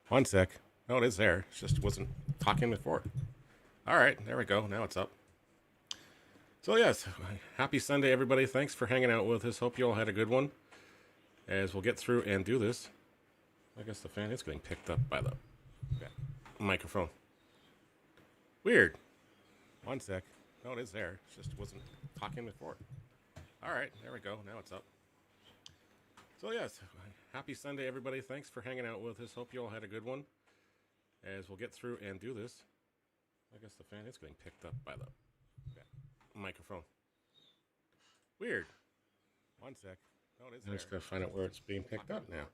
One sec. Oh, it is there. It just wasn't talking before. All right, there we go. Now it's up. So yes, happy Sunday, everybody. Thanks for hanging out with us. Hope you all had a good one. As we'll get through and do this. I guess the fan is getting picked up by the microphone. Weird. One sec. No, it is there. It just wasn't talking before. All right, there we go. Now it's up. So yes, happy Sunday, everybody. Thanks for hanging out with us. Hope you all had a good one. As we'll get through and do this. I guess the fan is getting picked up by the microphone. Weird. One sec. No, it is there. I'm just going to find out where it's being picked up now.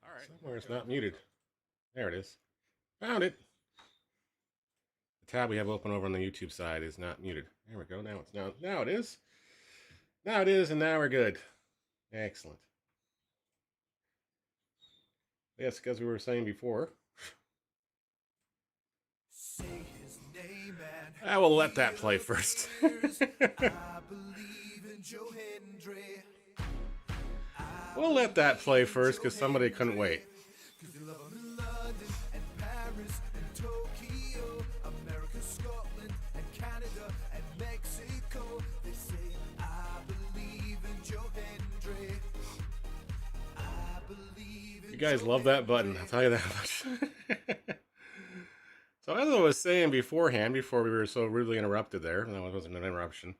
All right. Somewhere it's not muted. There it is. Found it. The tab we have open over on the YouTube side is not muted. There we go. Now it is. Now it is, and now we're good. Excellent. Yes, because we were saying before. I will let that play first. We'll let that play first because somebody couldn't wait. You guys love that button, I'll tell you that much. So as I was saying beforehand, before we were so rudely interrupted there, that wasn't an interruption,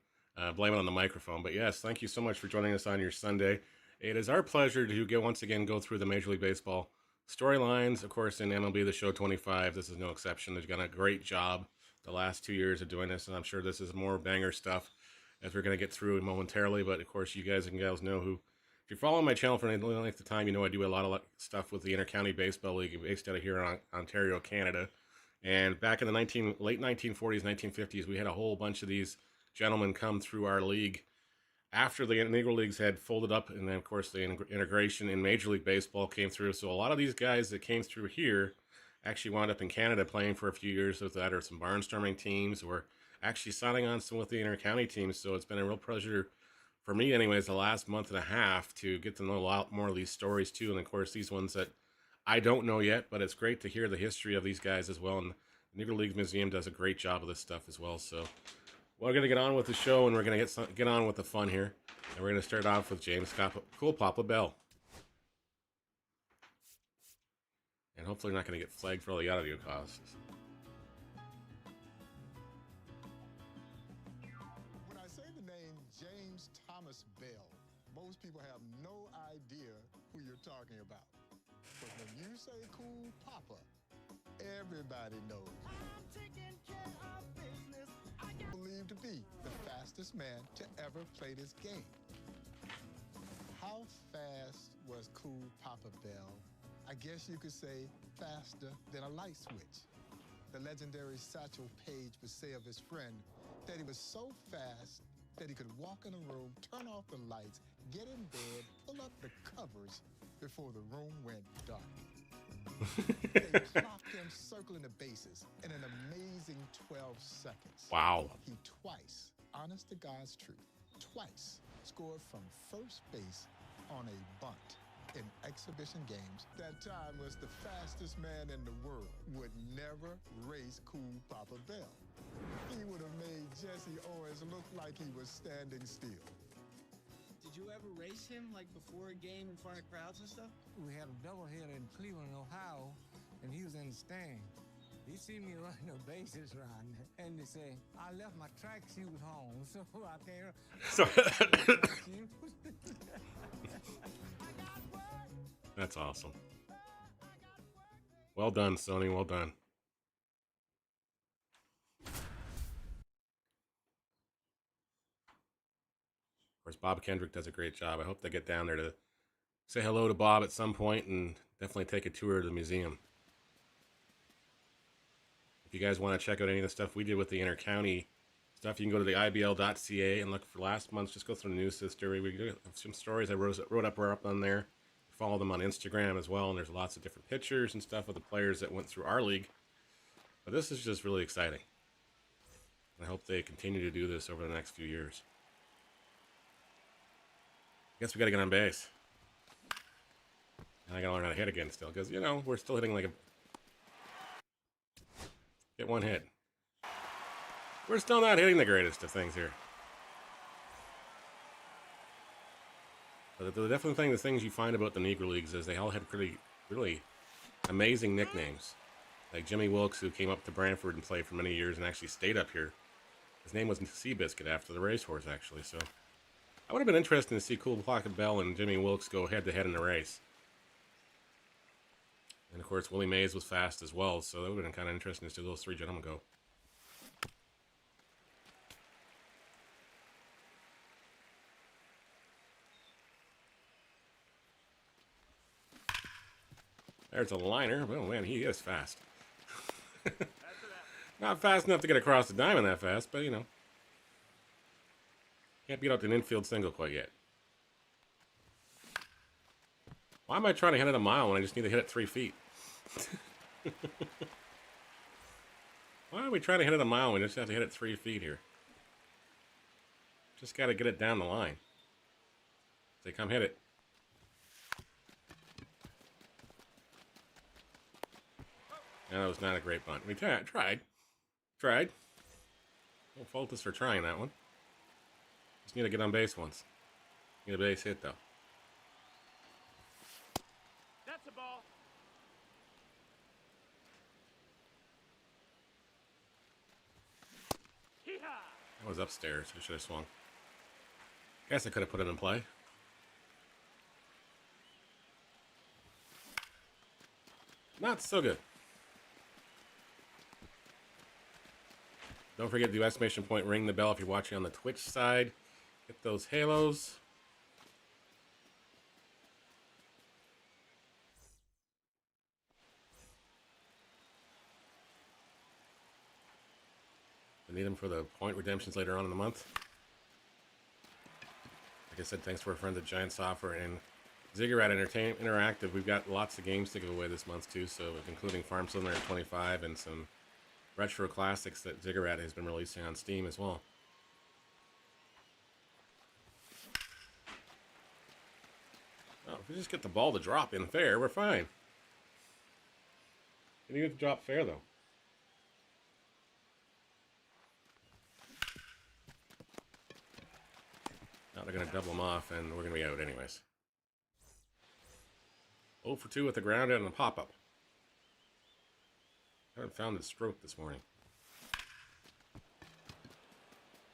blame it on the microphone, but yes, thank you so much for joining us on your Sunday. It is our pleasure to once again go through the Major League Baseball storylines. Of course, in MLB The Show 25, this is no exception. They've done a great job the last 2 years of doing this, and I'm sure this is more banger stuff as we're going to get through momentarily, but of course, you guys and gals know who. If you're following my channel for any length of time, you know I do a lot of stuff with the Intercounty Baseball League based out of here in Ontario, Canada. And back in the late 1940s, 1950s, we had a whole bunch of these gentlemen come through our league after the Negro leagues had folded up, and then of course the integration in Major League Baseball came through. So a lot of these guys that came through here actually wound up in Canada playing for a few years with that, or some barnstorming teams, or actually signing on some with the intercounty teams. So it's been a real pleasure for me, anyways, the last month and a half to get to know a lot more of these stories too, and of course these ones that I don't know yet, but it's great to hear the history of these guys as well. And the Negro League Museum does a great job of this stuff as well. So we're going to get on with the show, and we're going to get on with the fun here. And we're going to start off with James Cool Papa Bell. And hopefully we're not going to get flagged for all the audio costs. When I say the name James Thomas Bell, most people have no idea who you're talking about. But when you say Cool Papa, everybody knows. I'm taking care of business. I believe to be the fastest man to ever play this game. How fast was Cool Papa Bell? I guess you could say faster than a light switch. The legendary Satchel Paige would say of his friend that he was so fast that he could walk in a room, turn off the lights, get in bed, pull up the covers before the room went dark. They clocked him circling the bases in an amazing 12 seconds. Wow. He twice, honest to God's truth, twice scored from first base on a bunt in exhibition games. That time was the fastest man in the world. Would never race Cool Papa Bell. He would have made Jesse Owens look like he was standing still. Did you ever race him, like, before a game in front of crowds and stuff? We had a doubleheader in Cleveland, Ohio, and he was in the stand. He see me running the bases around, and they say, I left my track shoes home, so I can't. That's awesome. Well done, Sony. Well done. Of course, Bob Kendrick does a great job. I hope they get down there to say hello to Bob at some point and definitely take a tour of the museum. If you guys want to check out any of the stuff we did with the intercounty stuff, you can go to the IBL.ca and look for last month's. Just go through the news history. We have some stories I wrote up on there. Follow them on Instagram as well, and there's lots of different pictures and stuff of the players that went through our league. But this is just really exciting. I hope they continue to do this over the next few years. I guess we got to get on base. And I got to learn how to hit again still, because, you know, we're still hitting like Get one hit. We're still not hitting the greatest of things here. But the definite thing, the things you find about the Negro Leagues is they all had really amazing nicknames. Like Jimmy Wilkes, who came up to Brantford and played for many years and actually stayed up here. His name was Seabiscuit after the racehorse, actually. So I would have been interested to see Cool Pocket Bell and Jimmy Wilkes go head-to-head in the race. And, of course, Willie Mays was fast as well, so that would have been kind of interesting to see those three gentlemen go. There's a liner. Oh, man, he is fast. Not fast enough to get across the diamond that fast, but, you know. Can't beat out an infield single quite yet. Why am I trying to hit it a mile when I just need to hit it 3 feet? Why are we trying to hit it a mile when we just have to hit it 3 feet here? Just got to get it down the line. Say, come hit it. No, that was not a great bunt. We tried. Don't fault us for trying that one. Just need to get on base once. Need a base hit, though. That's a ball. That was upstairs. I should have swung. Guess I could have put it in play. Not so good. Don't forget to do exclamation point, ring the bell if you're watching on the Twitch side. Get those halos. I need them for the point redemptions later on in the month. Like I said, thanks to our friends at Giant Software and Ziggurat Interactive. We've got lots of games to give away this month too, so including Farm Simulator 25 and some retro classics that Ziggurat has been releasing on Steam as well. Oh, if we just get the ball to drop in fair, we're fine. Didn't even drop fair though. Now they're going to double them off, and we're going to be out anyways. 0 for 2 with the ground out and a pop-up. Haven't found the stroke this morning.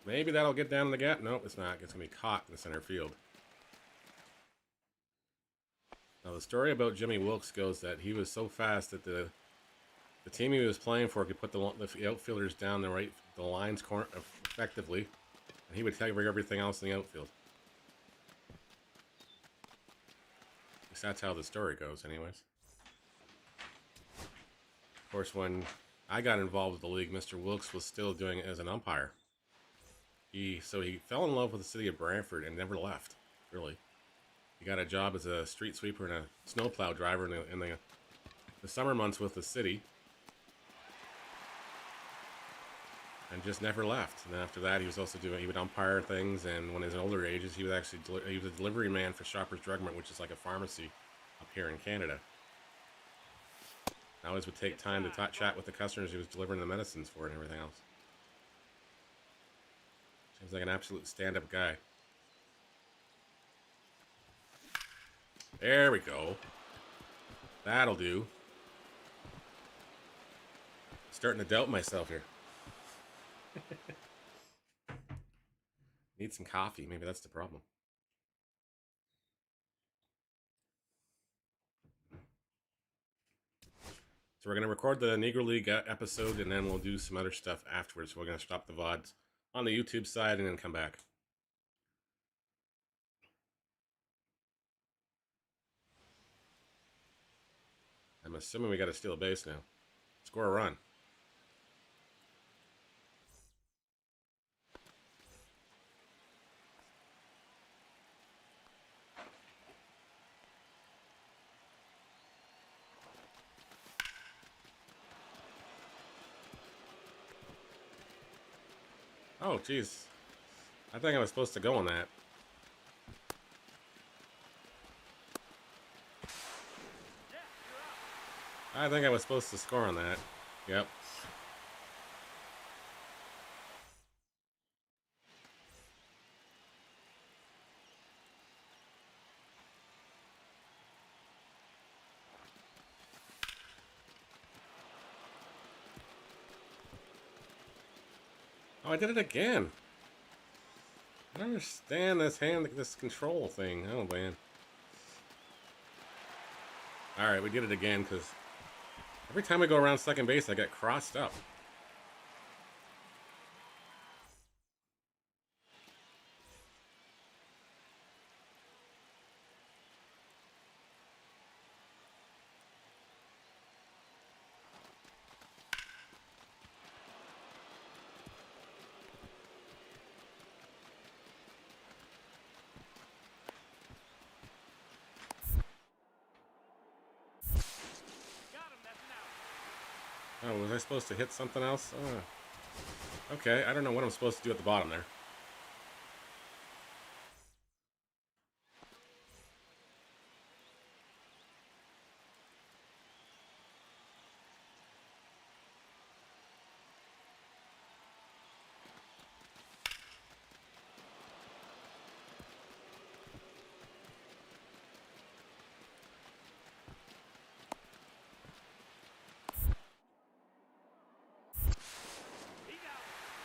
Maybe that'll get down in the gap. Nope, it's not. It's going to be caught in the center field. Now, the story about Jimmy Wilkes goes that he was so fast that the team he was playing for could put the outfielders down the lines effectively, and he would cover everything else in the outfield. At least that's how the story goes, anyways. Of course, when I got involved with the league, Mr. Wilkes was still doing it as an umpire. So he fell in love with the city of Brantford and never left, really. He got a job as a street sweeper and a snowplow driver in the summer months with the city. And just never left. And after that, he would umpire things, and when he was in older ages, he was a delivery man for Shoppers Drug Mart, which is like a pharmacy up here in Canada. I always would take time to chat with the customers he was delivering the medicines for and everything else. Seems like an absolute stand-up guy. There we go. That'll do. Starting to doubt myself here. Need some coffee. Maybe that's the problem. So we're going to record the Negro League episode, and then we'll do some other stuff afterwards. We're going to stop the VODs on the YouTube side and then come back. I'm assuming we got to steal a base now. Score a run. Oh, jeez. I think I was supposed to go on that. I think I was supposed to score on that. Yep. Oh, I did it again. I don't understand this control thing. Oh, man. Alright, we did it again, because every time I go around second base, I get crossed up. Oh, was I supposed to hit something else? Okay, I don't know what I'm supposed to do at the bottom there.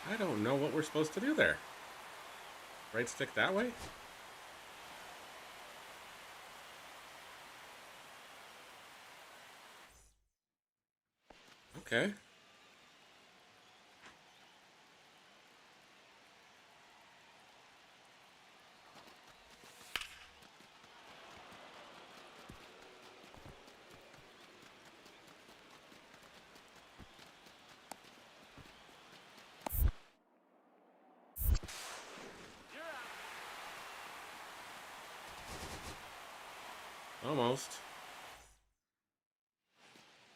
I don't know what we're supposed to do there. Right stick that way? Okay. Almost.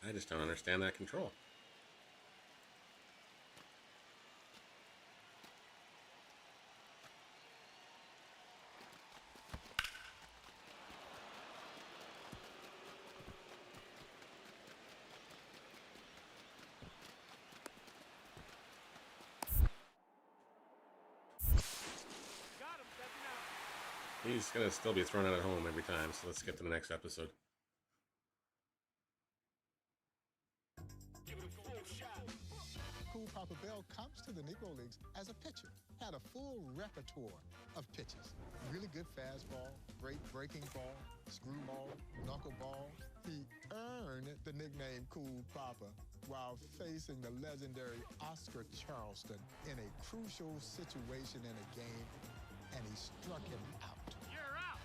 I just don't understand that control. He's gonna still be thrown out at home every time, so let's get to the next episode. Cool Papa Bell comes to the Negro Leagues as a pitcher, had a full repertoire of pitches. Really good fastball, great breaking ball, screwball, knuckleball. He earned the nickname Cool Papa while facing the legendary Oscar Charleston in a crucial situation in a game, and he struck him out. You're out.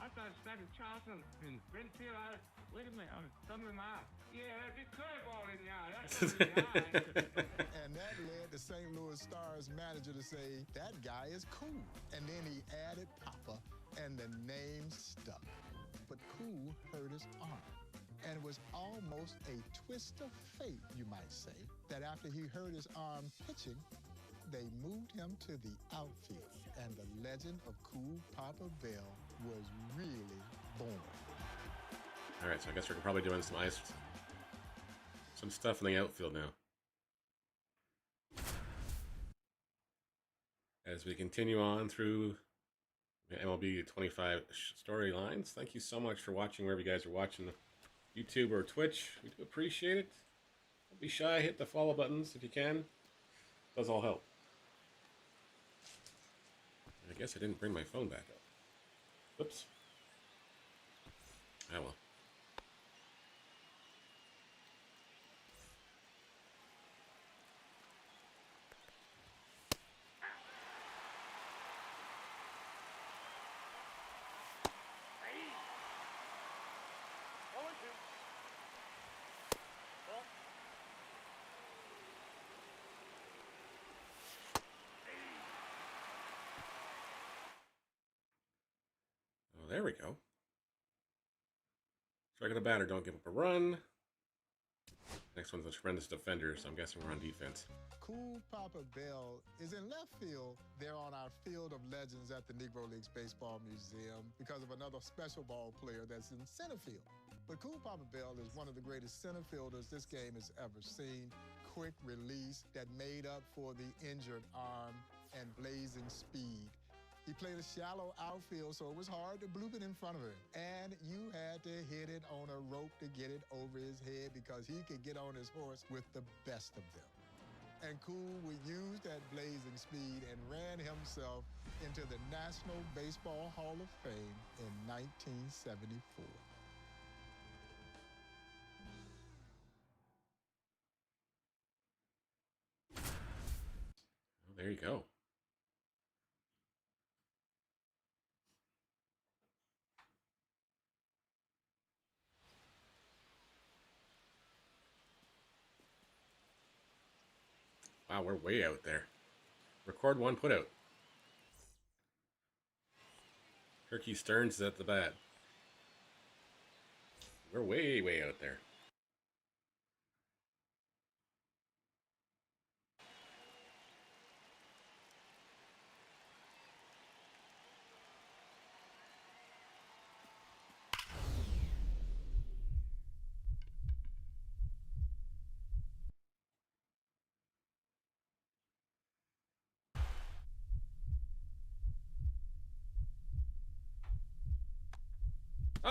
I thought Dr. Charleston in Springfield. Wait a minute, thumb in my eye. Yeah, that's a curveball in the eye. That's in the eye. And that led the St. Louis Stars manager to say, that guy is cool. And then he added Papa, and the name stuck. But Cool hurt his arm. And it was almost a twist of fate, you might say, that after he hurt his arm pitching, they moved him to the outfield. And the legend of Cool Papa Bell was really born. Alright, so I guess we're probably doing some stuff in the outfield now. As we continue on through the MLB 25 storylines, thank you so much for watching wherever you guys are watching, YouTube or Twitch. We do appreciate it. Don't be shy, hit the follow buttons if you can. It does all help. I guess I didn't bring my phone back up. Whoops. Ah well. There we go. Strike at the batter, don't give up a run. Next one's a tremendous defender, so I'm guessing we're on defense. Cool Papa Bell is in left field there on our Field of Legends at the Negro Leagues Baseball Museum because of another special ball player that's in center field. But Cool Papa Bell is one of the greatest center fielders this game has ever seen. Quick release that made up for the injured arm and blazing speed. He played a shallow outfield, so it was hard to bloop it in front of him. And you had to hit it on a rope to get it over his head because he could get on his horse with the best of them. And Cool would use that blazing speed and ran himself into the National Baseball Hall of Fame in 1974. Well, there you go. Wow, we're way out there. Record one, put out. Turkey Stearns is at the bat. We're way, way out there.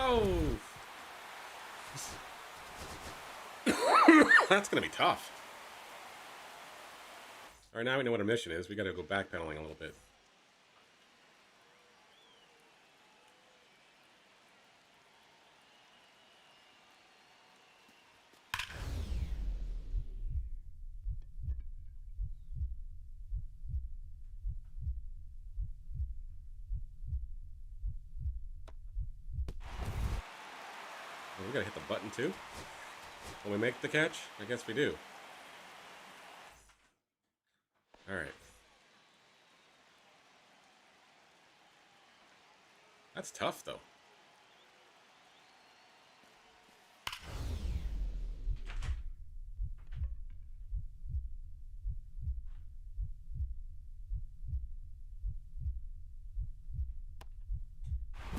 Oh! That's going to be tough. All right, now we know what our mission is. We got to go backpedaling a little bit. Well, we got to hit the button too. Will we make the catch? I guess we do. All right. That's tough, though.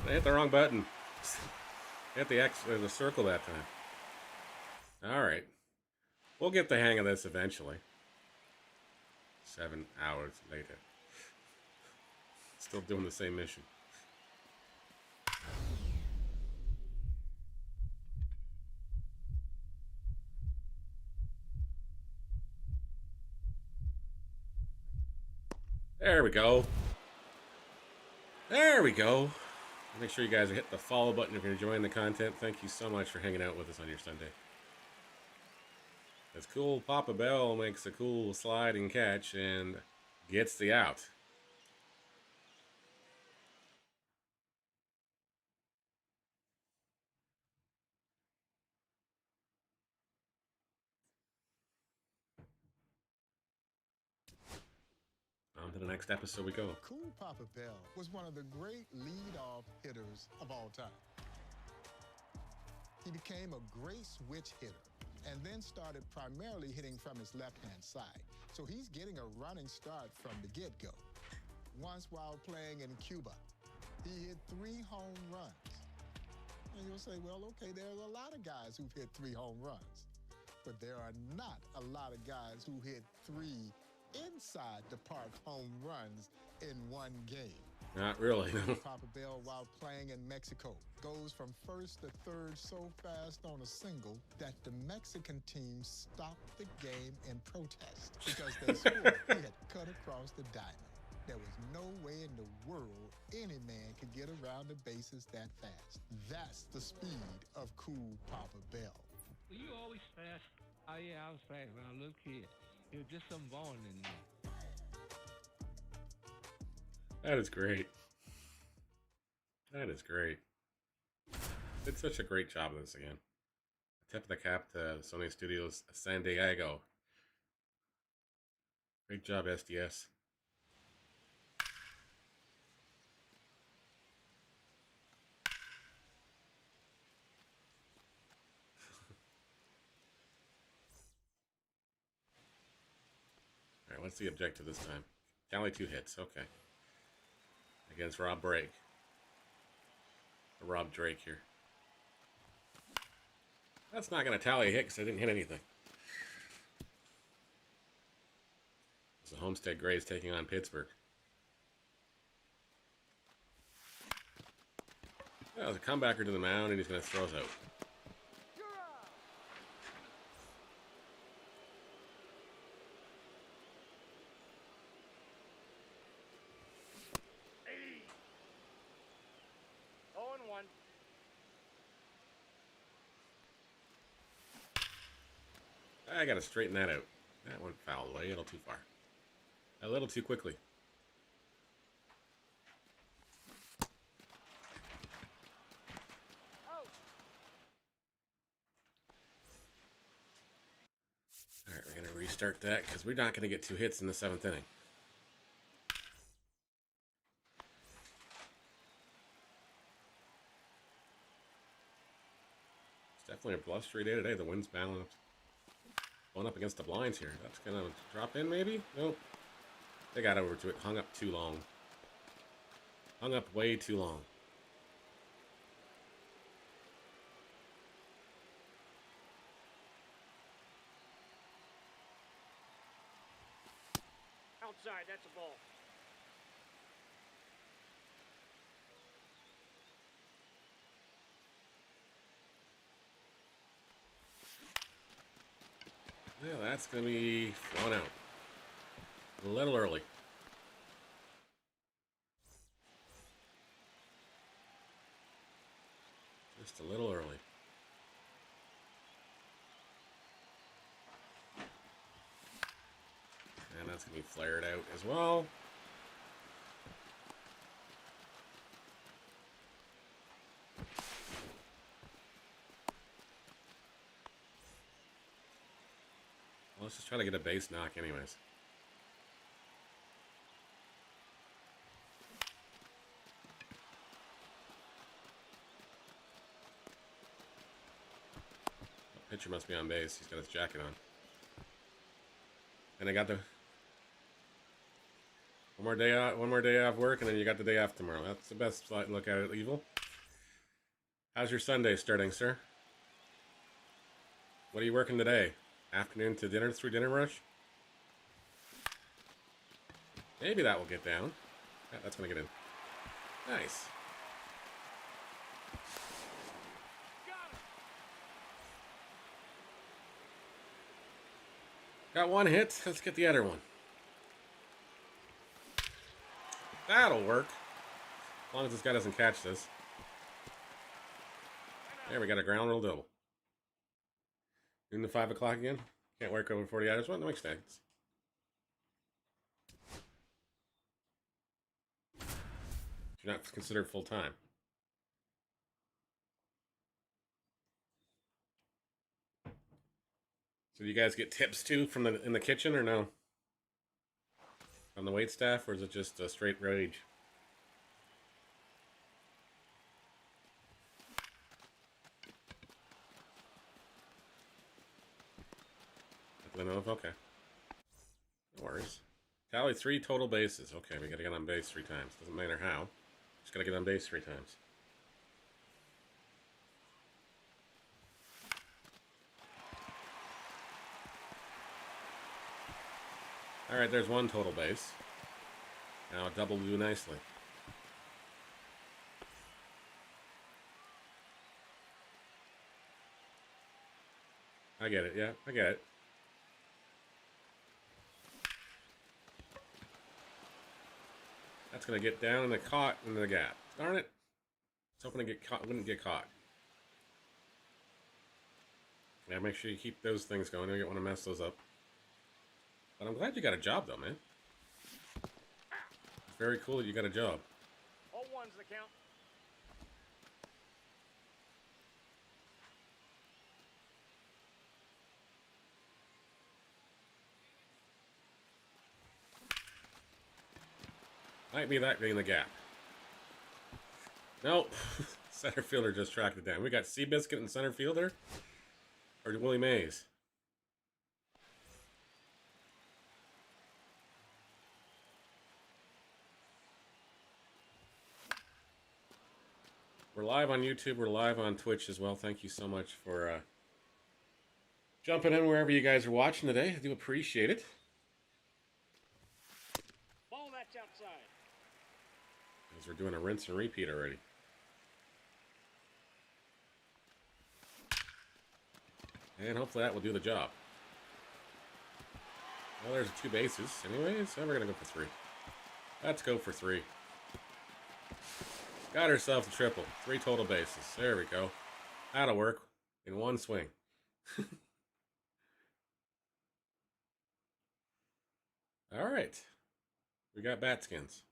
I hit the wrong button. Hit the X or the circle that time. All right. We'll get the hang of this eventually. 7 hours later. Still doing the same mission. There we go. There we go. Make sure you guys hit the follow button if you're enjoying the content. Thank you so much for hanging out with us on your Sunday. As Cool Papa Bell makes a cool sliding catch and gets the out. On to the next episode we go. Cool Papa Bell was one of the great leadoff hitters of all time. He became a great switch hitter and then started primarily hitting from his left-hand side. So he's getting a running start from the get-go. Once while playing in Cuba, he hit 3 home runs. And you'll say, well, okay, there's a lot of guys who've hit 3 home runs. But there are not a lot of guys who hit 3 inside the park home runs in one game. Not really. Papa Bell, while playing in Mexico, goes from first to third so fast on a single that the Mexican team stopped the game in protest because they swore he had cut across the diamond. There was no way in the world any man could get around the bases that fast. That's the speed of Cool Papa Bell. Were you always fast? Oh, yeah, I was fast when I was a little kid. It was just some born in me. That is great. That is great. Did such a great job of this again. Tip of the cap to Sony Studios San Diego. Great job, SDS. All right, what's the objective this time? Tally 2 hits, okay. Against Rob Drake. Or Rob Drake here. That's not going to tally a hit because I didn't hit anything. So Homestead Grays taking on Pittsburgh. That was a comebacker to the mound, and he's going to throw us out. I gotta straighten that out. That went foul away a little too far. A little too quickly. Alright, we're gonna restart that because we're not gonna get 2 hits in the 7th inning. It's definitely a blustery day today. The wind's balanced. Going up against the blinds here. That's gonna drop in maybe? Nope. They got over to it. Hung up too long. Hung up way too long. Outside, that's a ball. Yeah, that's going to be thrown out. A little early. Just a little early. And that's going to be flared out as well. Well, let's just try to get a base knock anyways. The pitcher must be on base. He's got his jacket on. And I got the one more day off work, and then you got the day off tomorrow. That's the best look at it, Evil. How's your Sunday starting, sir? What are you working today? Afternoon to dinner, through dinner rush? Maybe that will get down. Yeah, that's going to get in. Nice. Got one hit. Let's get the other one. That'll work. As long as this guy doesn't catch this. There, we got a ground rule double. Noon to 5 o'clock again. Can't work over 40 hours. Well, that makes sense. You're not considered full time. So do you guys get tips too from in the kitchen or no? On the wait staff, or is it just a straight wage? Okay. No worries. Tally 3 total bases. Okay, we gotta get on base 3 times. Doesn't matter how. Just gotta get on base 3 times. Alright, there's 1 total base. Now a double will do nicely. I get it, yeah, I get it. That's gonna get down and caught in the gap. Darn it! I was hoping to get caught. Wouldn't get caught. Yeah, make sure you keep those things going. You don't want to mess those up. But I'm glad you got a job, though, man. It's very cool that you got a job. All one's the count. Might be that being the gap. Nope. Center fielder just tracked it down. We got Seabiscuit in center fielder? Or Willie Mays? We're live on YouTube. We're live on Twitch as well. Thank you so much for jumping in wherever you guys are watching today. I do appreciate it. Ball that's outside. Because we're doing a rinse and repeat already. And hopefully that will do the job. Well, there's 2 bases. Anyways, so we're going to go for 3. Let's go for 3. Got herself a triple. 3 total bases. There we go. That'll work in 1 swing. All right. We got bat skins.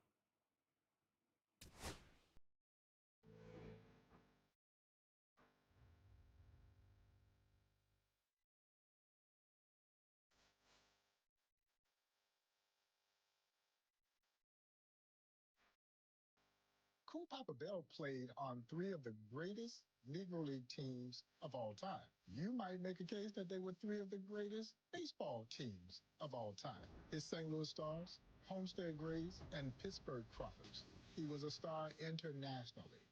Cool Papa Bell played on three of the greatest Negro League teams of all time. You might make a case that they were three of the greatest baseball teams of all time. His St. Louis Stars, Homestead Grays, and Pittsburgh Crawfords. He was a star internationally.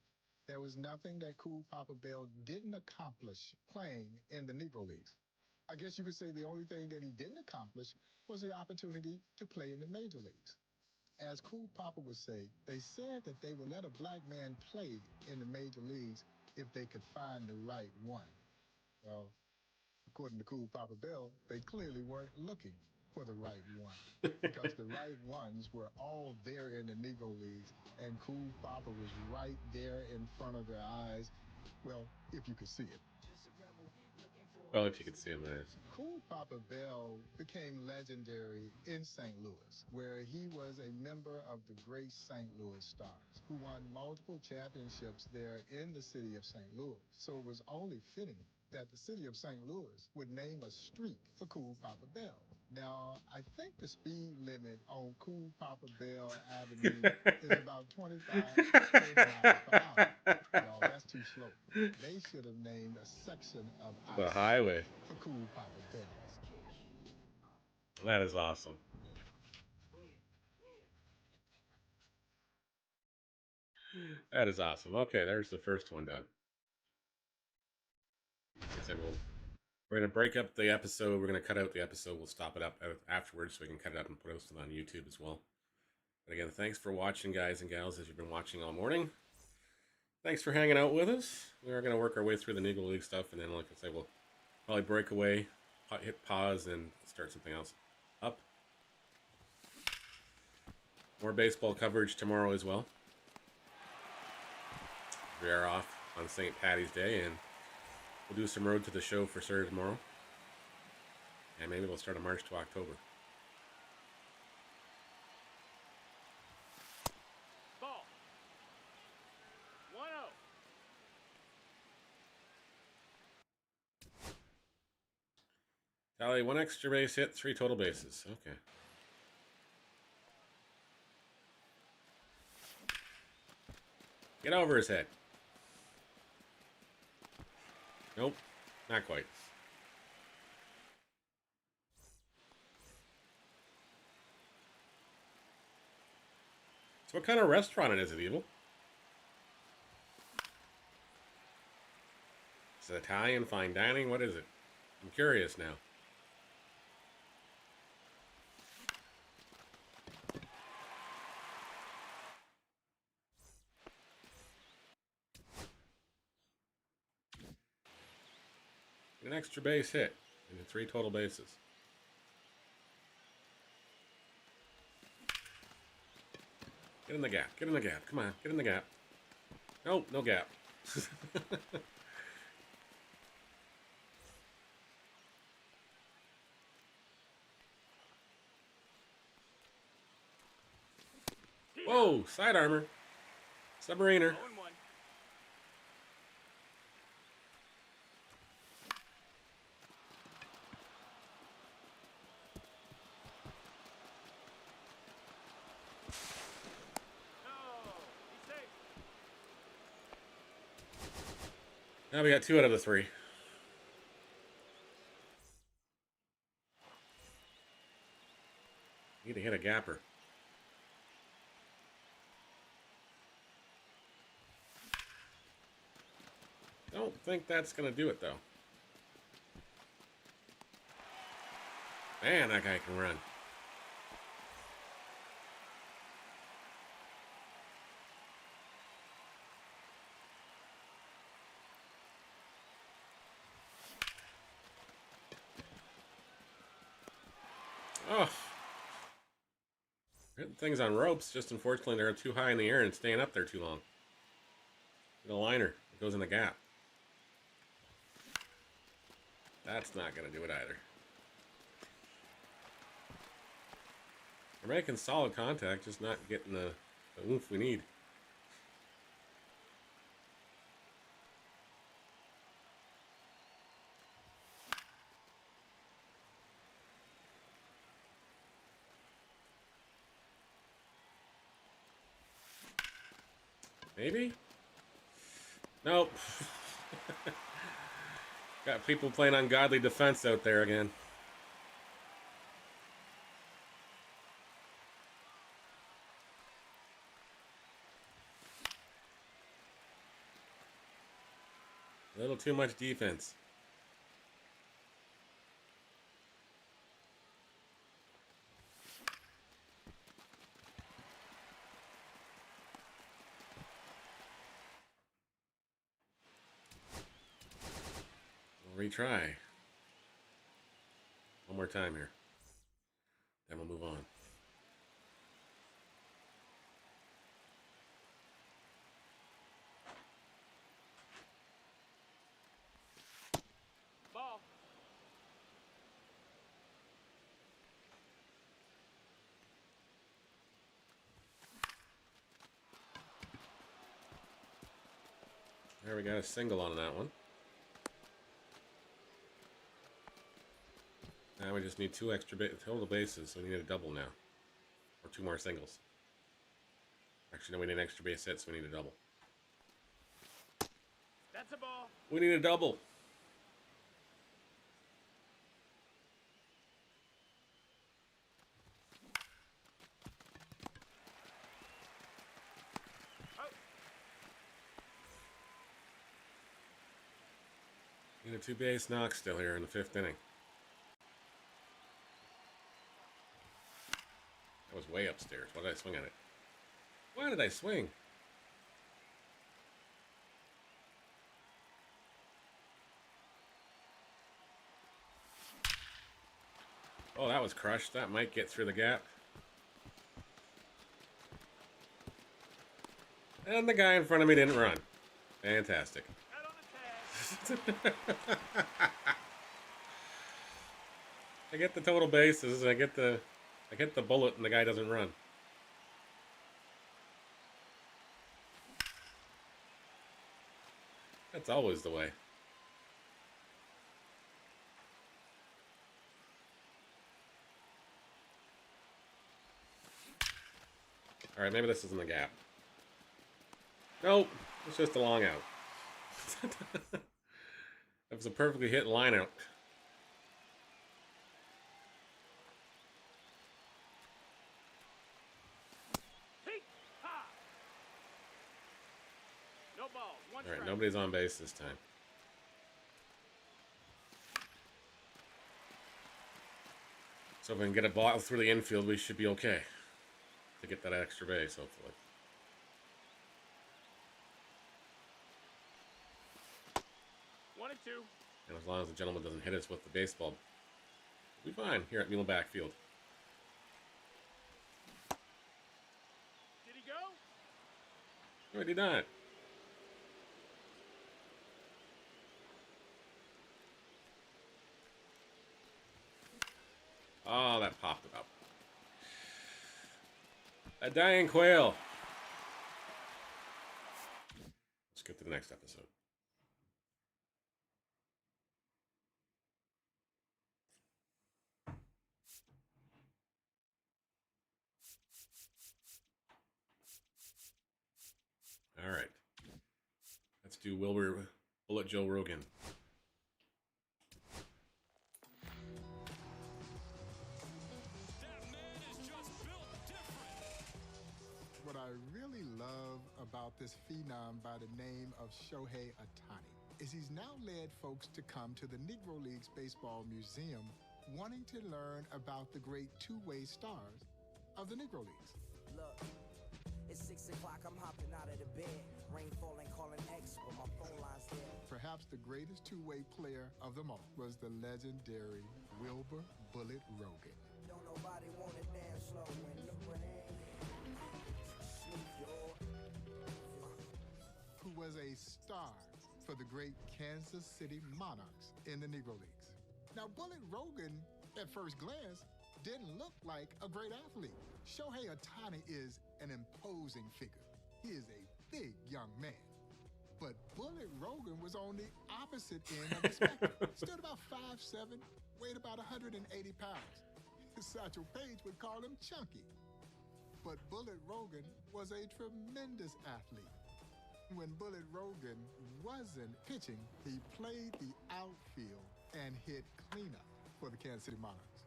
There was nothing that Cool Papa Bell didn't accomplish playing in the Negro Leagues. I guess you could say the only thing that he didn't accomplish was the opportunity to play in the major leagues. As Cool Papa would say, they said that they would let a black man play in the major leagues if they could find the right one. Well, according to Cool Papa Bell, they clearly weren't looking for the right one because the right ones were all there in the Negro Leagues, and Cool Papa was right there in front of their eyes. Well, if you could see it. Well, if you could see him, that is. Cool Papa Bell became legendary in St. Louis, where he was a member of the great St. Louis Stars, who won multiple championships there in the city of St. Louis. So it was only fitting that the city of St. Louis would name a street for Cool Papa Bell. Now, I think the speed limit on Cool Papa Bell Avenue is about 25 30 miles per hour. No, that's too slow. They should have named a section of The ice highway. for Cool Papa Bell. That is awesome. That is awesome. Okay, there's the first one done. Like I said, we're going to break up the episode. We're going to cut out the episode. We'll stop it up afterwards so we can cut it up and post it on YouTube as well. But again, thanks for watching, guys and gals, as you've been watching all morning. Thanks for hanging out with us. We are going to work our way through the Negro League stuff, and then, like I said, we'll probably break away, hit pause, and start something else up. More baseball coverage tomorrow as well. We are off on St. Patty's Day, and we'll do some road to the show for Saturday tomorrow. And maybe we'll start a march to October. Ball. 1-0. Tally, 1 extra base hit, 3 total bases. Okay. Get over his head. Nope, not quite. So what kind of restaurant is it, Evil? Is it Italian, fine dining? What is it? I'm curious now. An extra base hit into 3 total bases. Get in the gap. Get in the gap. Come on. Get in the gap. Nope, no gap. Whoa, side armor. Submariner. 0-1. Now we got 2 out of the 3. Need to hit a gapper. Don't think that's going to do it, though. Man, that guy can run. Oh. Hitting things on ropes, just unfortunately they're too high in the air and staying up there too long. The liner, it goes in the gap. That's not going to do it either. We're making solid contact, just not getting the oomph we need. Maybe? Nope. Got people playing ungodly defense out there again. A little too much defense. We'll retry. One more time here. Then we'll move on. Ball. There, we got a single on that one. Now we just need 2 extra total bases, so we need a double now. Or 2 more singles. Actually, no, we need an extra base hit, so we need a double. That's a ball. We need a double. Out. Need a 2 base knock still here in the 5th inning. That was way upstairs. Why did I swing at it? Why did I swing? Oh, that was crushed. That might get through the gap. And the guy in front of me didn't run. Fantastic. Out on the tag. I get the total bases, and I get the bullet, and the guy doesn't run. That's always the way. All right, maybe this isn't the gap. Nope, it's just a long out. That was a perfectly hit line out. Hey, ha. No balls. One All right, strike. nobody's on base this time. So if we can get a ball through the infield, we should be okay to get that extra base, hopefully. One and two. And as long as the gentleman doesn't hit us with the baseball, we'll be fine here at Muhlenbeck Field. Did he go? No, he did not. Oh, that popped it up. A dying quail. Let's get to the next episode. All right. Let's do Wilbur Bullet Joe Rogan. What I really love about this phenom by the name of Shohei Ohtani is he's now led folks to come to the Negro Leagues Baseball Museum wanting to learn about the great two-way stars of the Negro Leagues. Look, it's 6 o'clock, I'm hopping out of the bed. Rain falling, calling X, but my phone line's dead. Perhaps the greatest two-way player of them all was the legendary Wilbur Bullet Rogan, Don't nobody wanna dance slow in the rain. Snoop Dogg. who was a star for the great Kansas City Monarchs in the Negro Leagues. Now, Bullet Rogan, at first glance, didn't look like a great athlete. Shohei Ohtani is an imposing figure. He is a big young man. But Bullet Rogan was on the opposite end of the spectrum. Stood about 5'7", weighed about 180 pounds. Satchel Paige would call him chunky. But Bullet Rogan was a tremendous athlete. When Bullet Rogan wasn't pitching, he played the outfield and hit cleanup for the Kansas City Monarchs.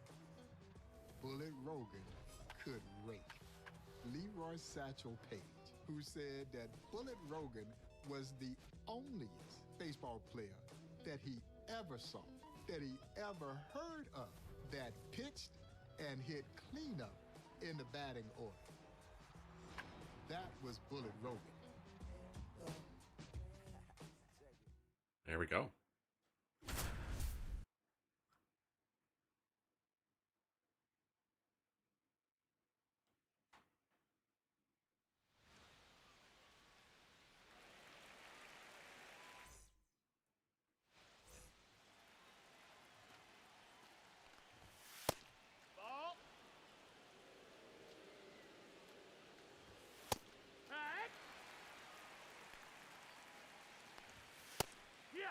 Bullet Rogan could rake. Leroy Satchel Paige, who said that Bullet Rogan was the onlyest baseball player that he ever saw, that he ever heard of, that pitched and hit cleanup in the batting order. That was Bullet Rogan. There we go. Ball. Back. Yeah.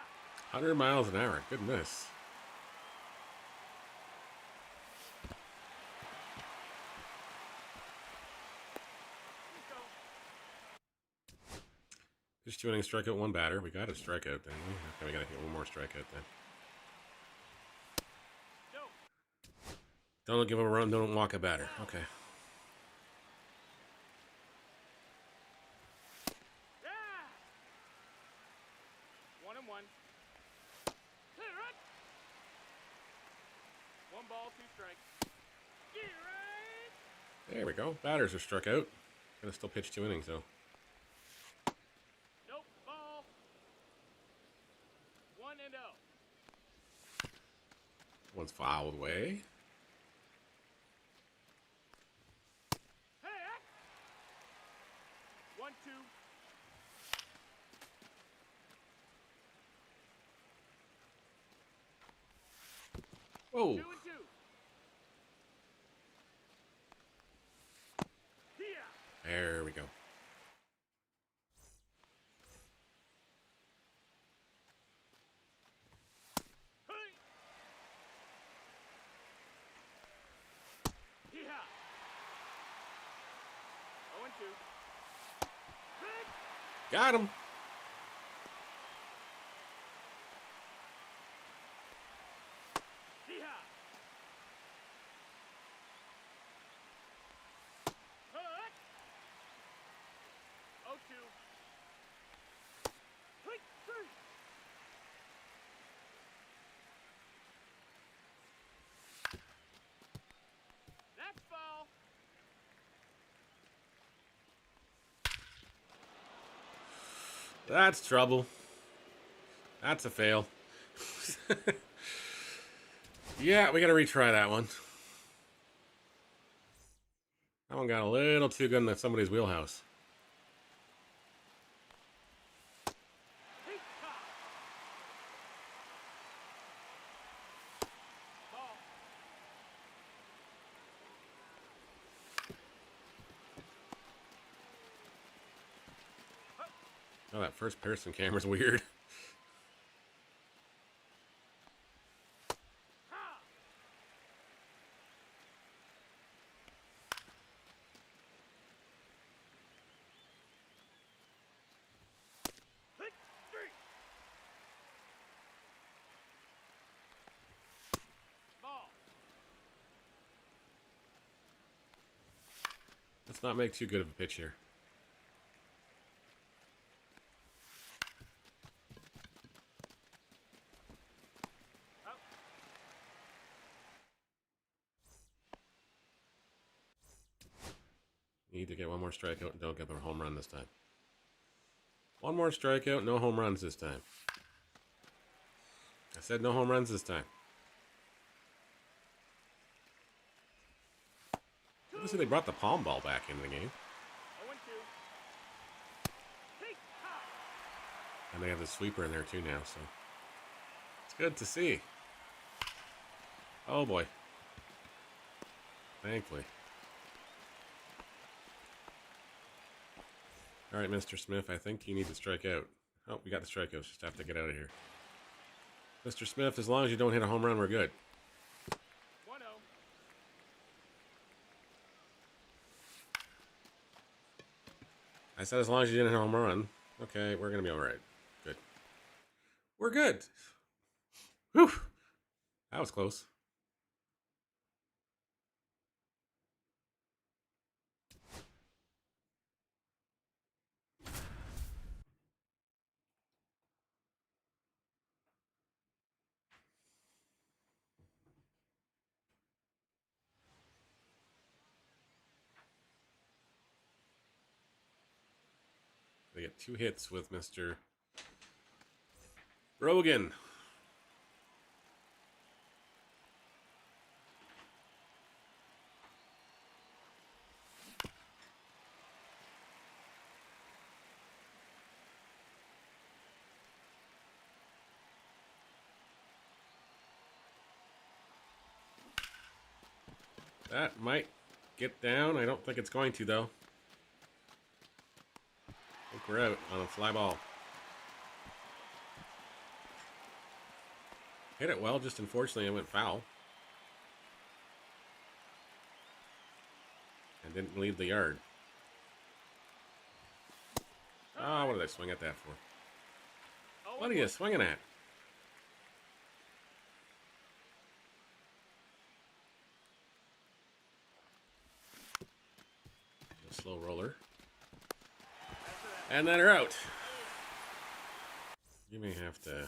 100 miles an hour. Goodness. Let's go. Just doing a strikeout, one batter. We got a strikeout then. Okay, we got to get one more strikeout then. No. Don't give him a run. Don't walk a batter. Okay. Yeah. 1-1. Clear it. 1 ball, 2 strikes. Get right. There we go. Batters are struck out. Gonna still pitch 2 innings though. Nope. Ball. 1-0. One's fouled away. Hey. 1-2. Whoa. 2-2. Yeah. There we go. Hey. Yeah. 0-2. Hey. Got him. Yeah. Hey. 0-2. Hey. 3. That's ball. That's trouble. That's a fail. Yeah, we gotta retry that one. That one got a little too good in somebody's wheelhouse. Hey. Ha. Ball. Oh, that first person camera's weird. Ha. Hey. 3. Ball. Let's not make too good of a pitch here. Out. Need to get one more strikeout and don't get a home run this time. One more strikeout, no home runs this time. I said no home runs this time. Obviously, they brought the palm ball back into the game. 0-2. Hey. Ha. And they have the sweeper in there too now, so it's good to see. Oh boy. Thankfully. All right, Mr. Smith, I think you need to strike out. Oh, we got the strikeouts. Just have to get out of here. Mr. Smith, as long as you don't hit a home run, we're good. 1-0. I said as long as you didn't hit a home run. Okay, we're going to be all right. Good. We're good. Whew. That was close. They get 2 hits with Mr. Rogan. That might get down. I don't think it's going to, though. I think we're out on a fly ball. Hit it well, just unfortunately it went foul. And didn't leave the yard. Ah, what did I swing at that for? What are you swinging at? A slow roller. And then they're out. You may have to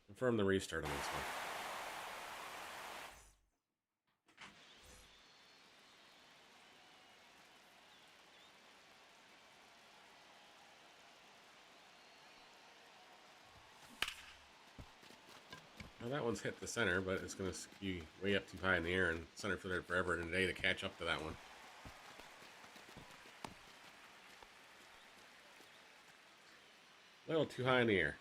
confirm the restart on this one. Well, that one's hit the center, but it's going to be way up too high in the air, and center fielder forever and a day to catch up to that one. A little too high in the air.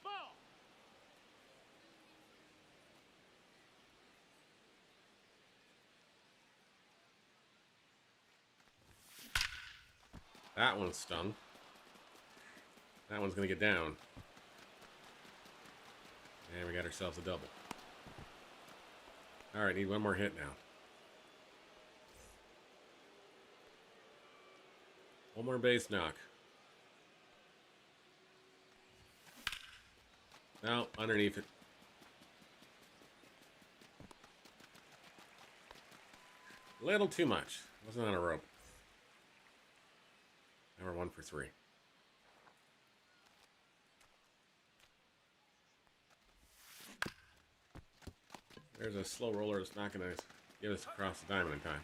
Ball. That one stung. That one's going to get down. And we got ourselves a double. All right, need one more hit now. One more base knock. No, underneath it. A little too much. Wasn't on a rope. Now we're 1 for 3. There's a slow roller that's not going to get us across the diamond in time.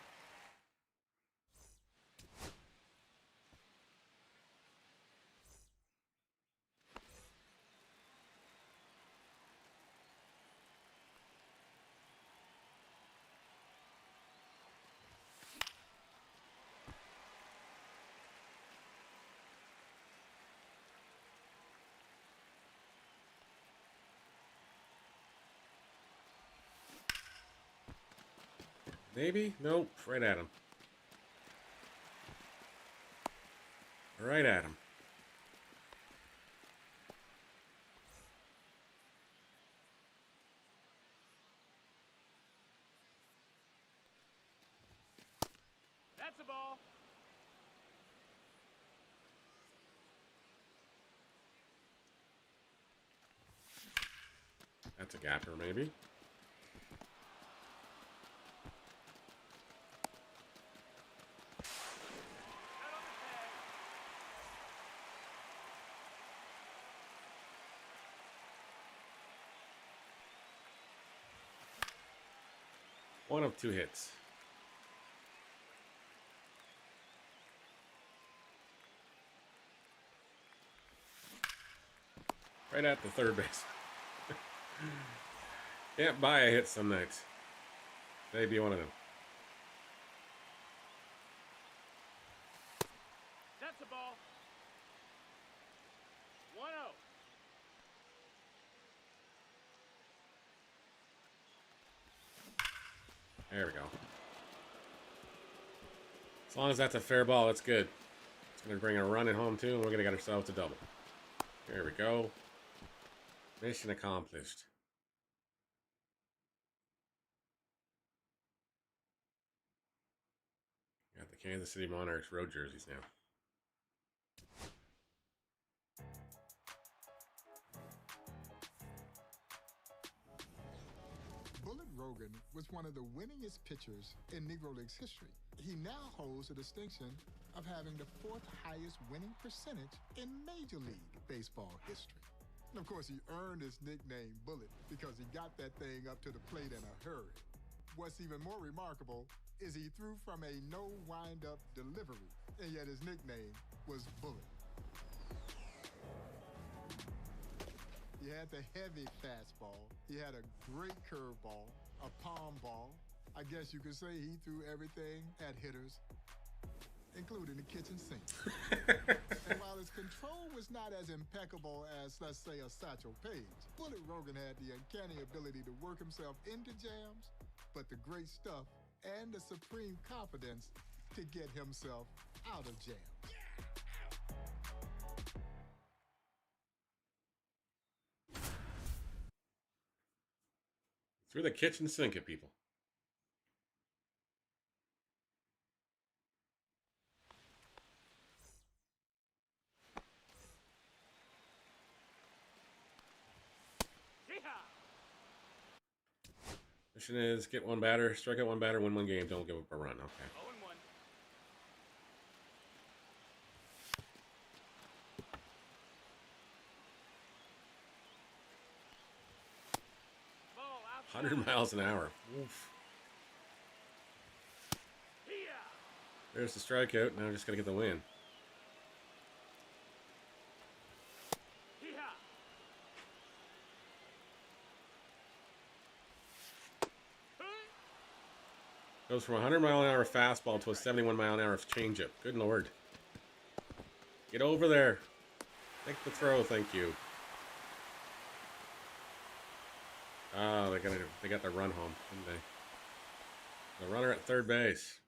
Maybe? Nope. Right at him. Right at him. That's a ball. That's a gapper, maybe. One of 2 hits. Right at the third base. Can't buy a hit some nights. Maybe one of them. 1-0. There we go. As long as that's a fair ball, that's good. It's going to bring a run at home, too, and we're going to get ourselves a double. There we go. Mission accomplished. Got the Kansas City Monarchs road jerseys now. Bullet Rogan was one of the winningest pitchers in Negro League's history. He now holds the distinction of having the 4th highest winning percentage in Major League Baseball history. And of course, he earned his nickname Bullet because he got that thing up to the plate in a hurry. What's even more remarkable is he threw from a no wind-up delivery, and yet his nickname was Bullet. He had the heavy fastball. He had a great curveball, a palm ball. I guess you could say he threw everything at hitters, including the kitchen sink. And while his control was not as impeccable as, let's say, a Satchel Paige, Bullet Rogan had the uncanny ability to work himself into jams, but the great stuff and the supreme confidence to get himself out of jams. Through the kitchen sink at people. Mission is get one batter, strike out one batter, win one game, don't give up a run. Okay. 0-1. Ball outside. 100 miles an hour. Oof. Here. There's the strikeout. Now I just got to get the win. Here. Goes from a 100-mile-an-hour fastball to a 71-mile-an-hour changeup. Good Lord. Get over there. Make the throw, thank you. Oh, they got the run home, didn't they? The runner at third base.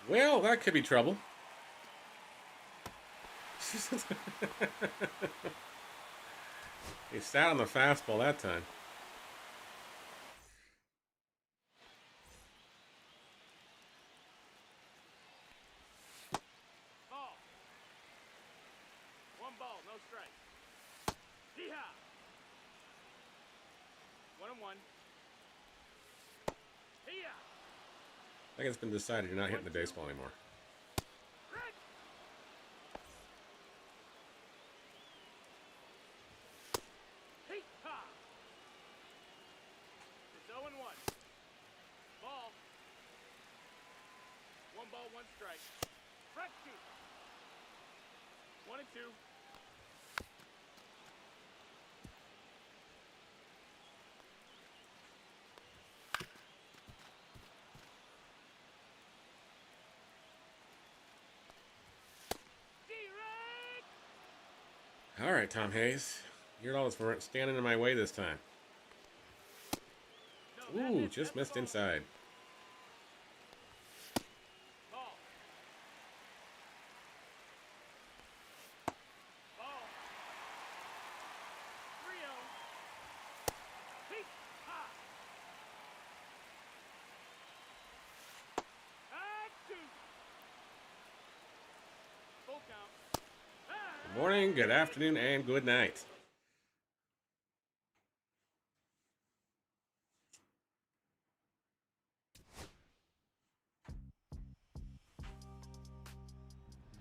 Well, that could be trouble. He sat on the fastball that time. Ball. 1 ball, no strike. Yeehaw. 1-1. Here. I think it's been decided you're not hitting the baseball anymore. Red. Hee-ha. It's 0-1. Ball. 1 ball, 1 strike. Fresh shoot. 1-2. All right, Tom Hayes. You're all for standing in my way this time. Ooh, just missed inside. Ball. Ball. 3-0. Hee-ha. Two. Full count. Good morning, good afternoon, and good night.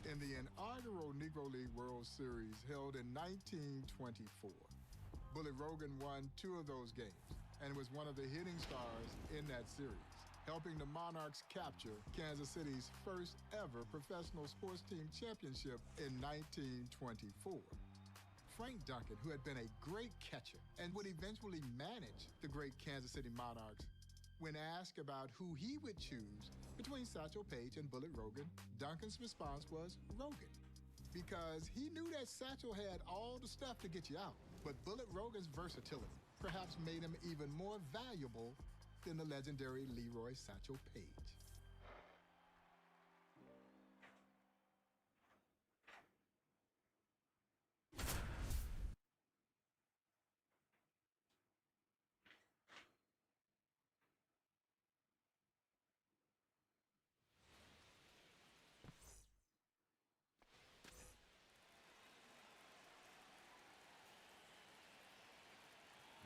In the inaugural Negro League World Series held in 1924, Bullet Rogan won 2 of those games and was one of the hitting stars in that series, helping the Monarchs capture Kansas City's first ever professional sports team championship in 1924. Frank Duncan, who had been a great catcher and would eventually manage the great Kansas City Monarchs, When asked about who he would choose between Satchel Paige and Bullet Rogan, Duncan's response was Rogan. Because he knew that Satchel had all the stuff to get you out. But Bullet Rogan's versatility perhaps made him even more valuable than the legendary Leroy Satchel Paige.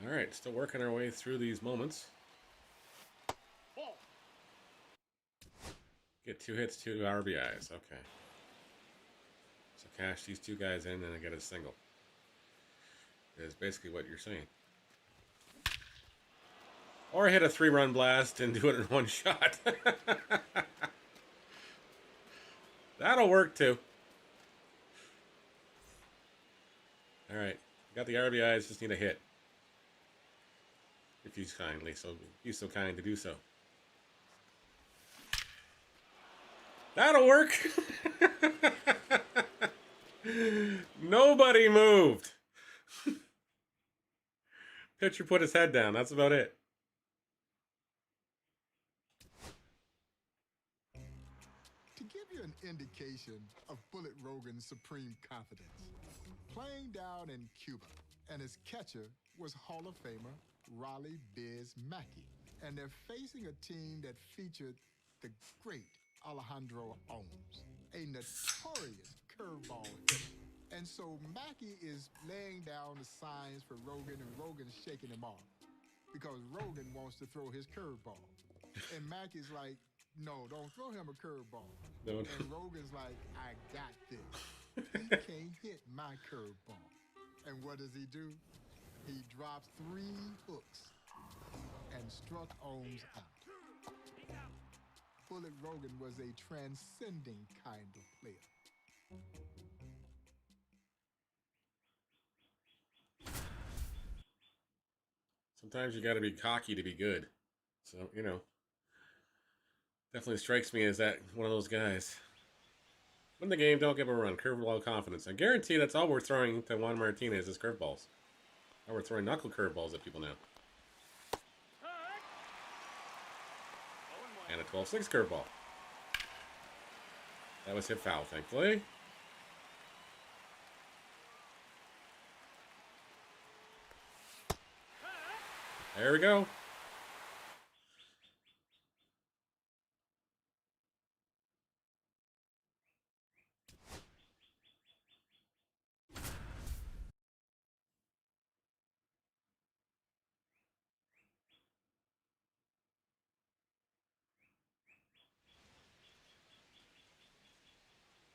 All right, still working our way through these moments. Get 2 hits, 2 RBIs. Okay. So cash these 2 guys in and I get a single. Is basically what you're saying. Or hit a 3-run blast and do it in 1 shot. That'll work too. All right, got the RBIs. Just need a hit. If he's so kind to do so. That'll work. Nobody moved. Pitcher put his head down. That's about it. To give you an indication of Bullet Rogan's supreme confidence, playing down in Cuba, and his catcher was Hall of Famer Raleigh Biz Mackey. And they're facing a team that featured the great Alejandro Ohms, a notorious curveball hitter. And so Mackey is laying down the signs for Rogan, and Rogan's shaking him off because Rogan wants to throw his curveball. And Mackey's like, no, don't throw him a curveball. No. And Rogan's like, I got this. He can't hit my curveball. And what does he do? He drops 3 hooks and struck Ohms out. Bullet Rogan was a transcending kind of player. Sometimes you got to be cocky to be good. So, you know, definitely strikes me as that one of those guys. Win the game, don't give a run. Curveball confidence. I guarantee that's all we're throwing to Juan Martinez is curveballs. Now we're throwing knuckle curveballs at people now. And a 12-6 curveball. That was hit foul, thankfully. There we go.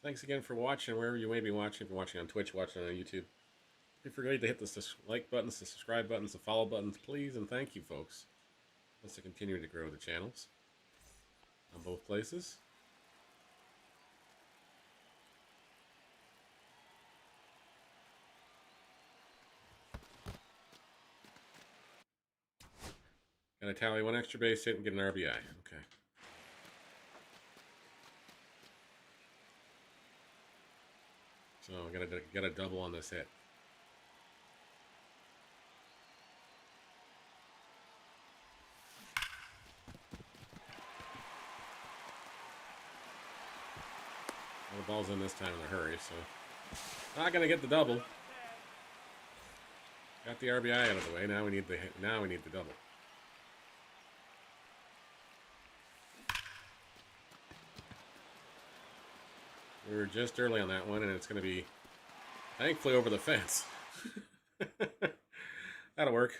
Thanks again for watching, wherever you may be watching. If you're watching on Twitch, watching on YouTube. Don't forget to hit the like buttons, the subscribe buttons, the follow buttons, please, and thank you, folks. Let's continue to grow the channels on both places. Gotta tally 1 extra base hit and get an RBI. Okay. So got a double on this hit. Well, the ball's in this time in a hurry, so not gonna get the double. Got the RBI out of the way. Now we need the hit. Now we need the double. We were just early on that one, and it's going to be, thankfully, over the fence. That'll work.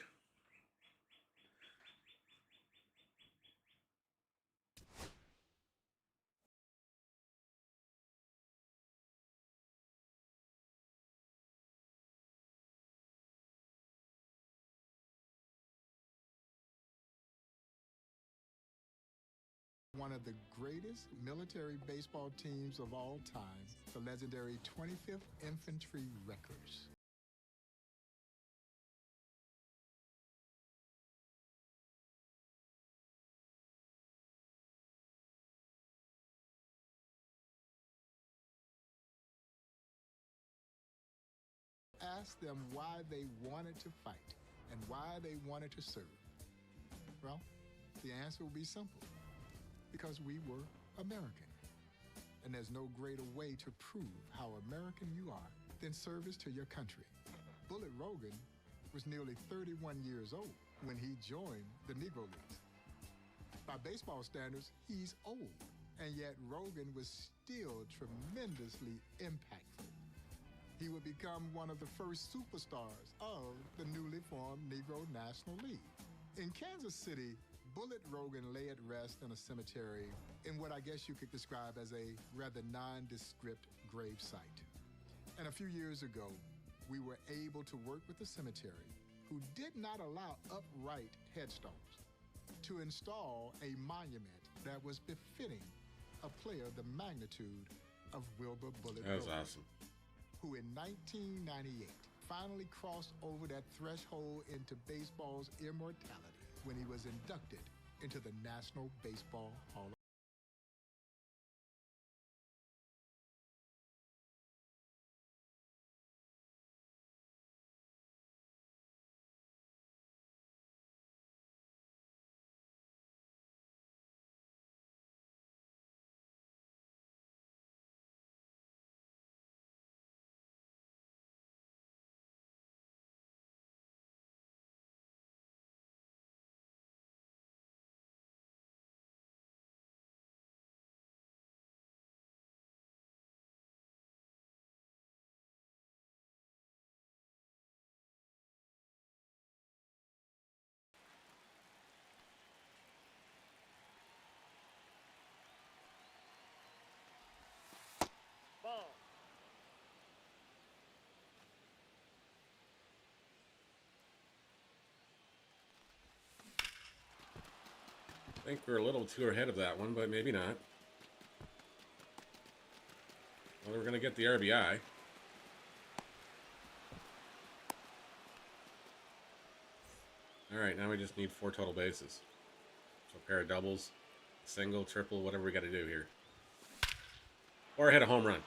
One of the greatest military baseball teams of all time, the legendary 25th Infantry Wreckers. asked them why they wanted to fight and why they wanted to serve, well, the answer will be simple. Because we were American. And there's no greater way to prove how American you are than service to your country. Bullet Rogan was nearly 31 years old when he joined the Negro Leagues. By baseball standards, he's old, and yet Rogan was still tremendously impactful. He would become one of the first superstars of the newly formed Negro National League. In Kansas City, Bullet Rogan lay at rest in a cemetery in what I guess you could describe as a rather nondescript grave site. And a few years ago, we were able to work with the cemetery, who did not allow upright headstones, to install a monument that was befitting a player the magnitude of Wilbur Bullet That was Rogan, awesome. who in 1998 finally crossed over that threshold into baseball's immortality when he was inducted into the National Baseball Hall of Fame. Ball. I think we're a little too ahead of that one, but maybe not. Well, we're going to get the RBI. All right, now we just need 4 total bases. So a pair of doubles, single, triple, whatever we got to do here. Or hit a home run.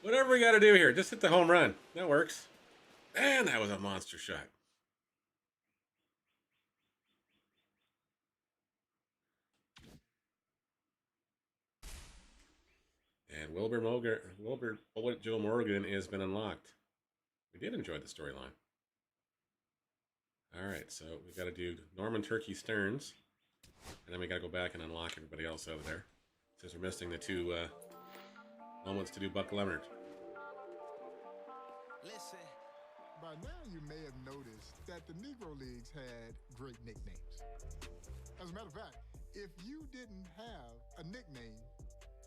Whatever we got to do here, just hit the home run. That works. And that was a monster shot. And Wilbur Bullet Joe Morgan has been unlocked. We did enjoy the storyline. All right, so we got to do Norman Turkey Stearns, and then we got to go back and unlock everybody else over there, since we're missing the 2 moments to do Buck Leonard. Listen. By now, you may have noticed that the Negro Leagues had great nicknames. As a matter of fact, if you didn't have a nickname,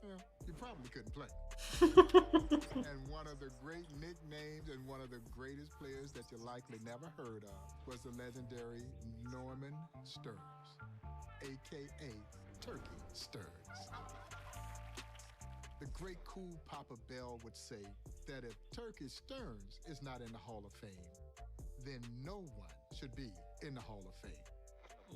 well, you probably couldn't play. And one of the great nicknames and one of the greatest players that you likely never heard of was the legendary Norman Stearns, a.k.a. Turkey Stearns. The great cool Papa Bell would say that if Turkey Stearns is not in the Hall of Fame, then no one should be in the Hall of Fame.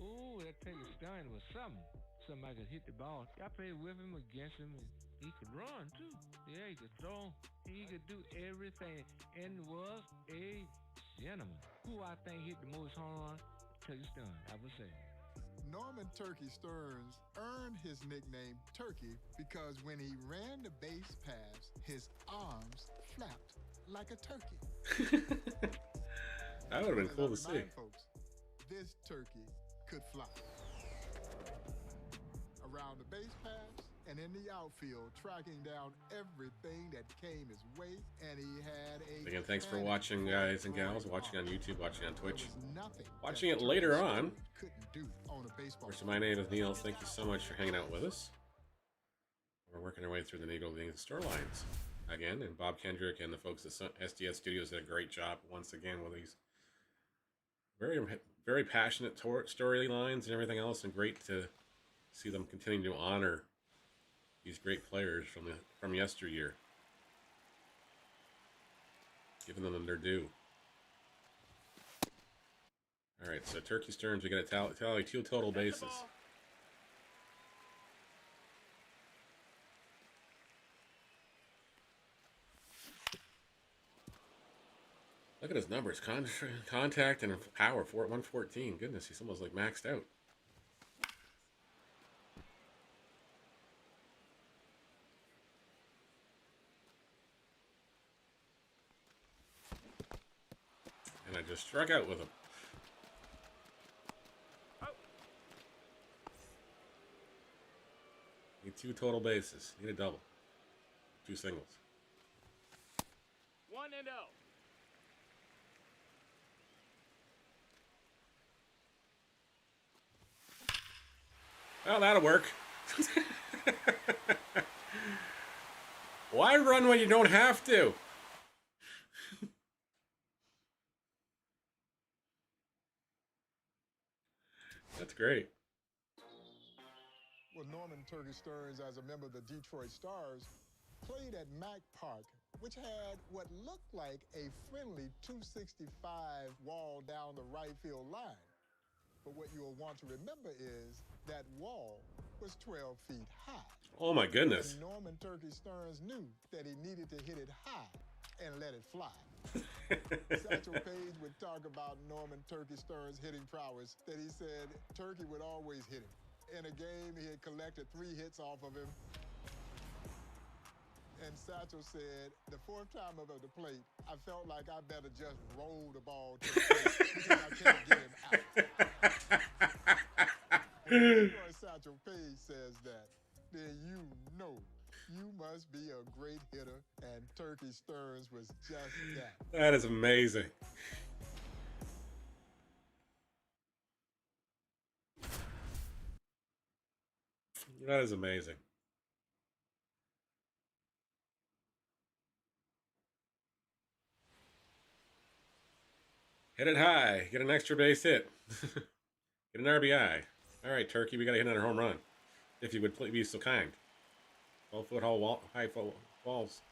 Oh, that Taylor Stein was something. Somebody could hit the ball. I played with him, against him, and he could run too. Yeah, he could throw. He could do everything, and was a gentleman. Who I think hit the most home run? Taylor Stein, I would say. Norman Turkey Stearns earned his nickname Turkey because when he ran the base pass, his arms flapped like a turkey. That would have been As cool I to see. remind folks, this turkey could fly. Around the base pass and in the outfield, tracking down everything that came his way, and he had a... Again, thanks for watching, guys and gals, watching on YouTube, watching on Twitch. There was nothing Watching that it later Turkey on. Stearns couldn't do on a baseball Of course, field. my name is Neil. Thank you so much for hanging out with us. We're working our way through the Negro League storylines again, and Bob Kendrick and the folks at SDS Studios did a great job once again with these very passionate storylines and everything else, and great to see them continue to honor these great players from yesteryear, giving them their due. All right, so Turkey Stearns, we got to tally 2 total bases. at his numbers. Contact and power, 114. Goodness, he's almost like maxed out. And I just struck out with him. Need 2 total bases. Need a double. 2 singles. 1-0. Well, that'll work. Why run when you don't have to? That's great. Well, Norman Turkey Stearns, as a member of the Detroit Stars, played at Mack Park, which had what looked like a friendly 265 wall down the right field line. But what you'll want to remember is that wall was 12 feet high. Oh my goodness. And Norman Turkey Stearns knew that he needed to hit it high and let it fly. Satchel Paige would talk about Norman Turkey Stearns' hitting prowess, that he said Turkey would always hit him. In a game, he had collected 3 hits off of him. And Satchel said, the 4th time up at the plate, I felt like I better just roll the ball to the plate because I can't get him out. When Detroit Satchel Paige says that, then you know you must be a great hitter, and Turkey Stearns was just that. That is amazing. That is amazing. Hit it high. Get an extra base hit. Get an RBI. All right, Turkey, we got to hit another home run. If you would be so kind. 12-foot high balls.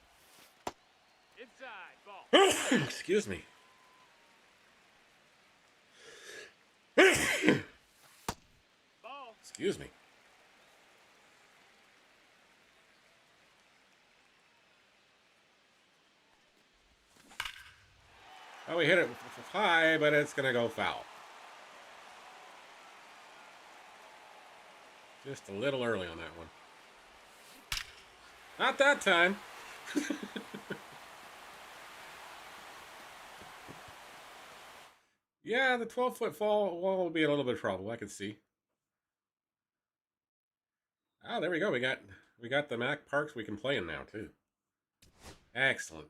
Inside ball. Excuse me. Ball. Excuse me. Oh, we hit it high, but it's going to go foul. Just a little early on that one. Not that time. Yeah, the 12-foot wall will be a little bit of trouble. I can see. Ah, there we go. We got the Mack Parks we can play in now too. Excellent.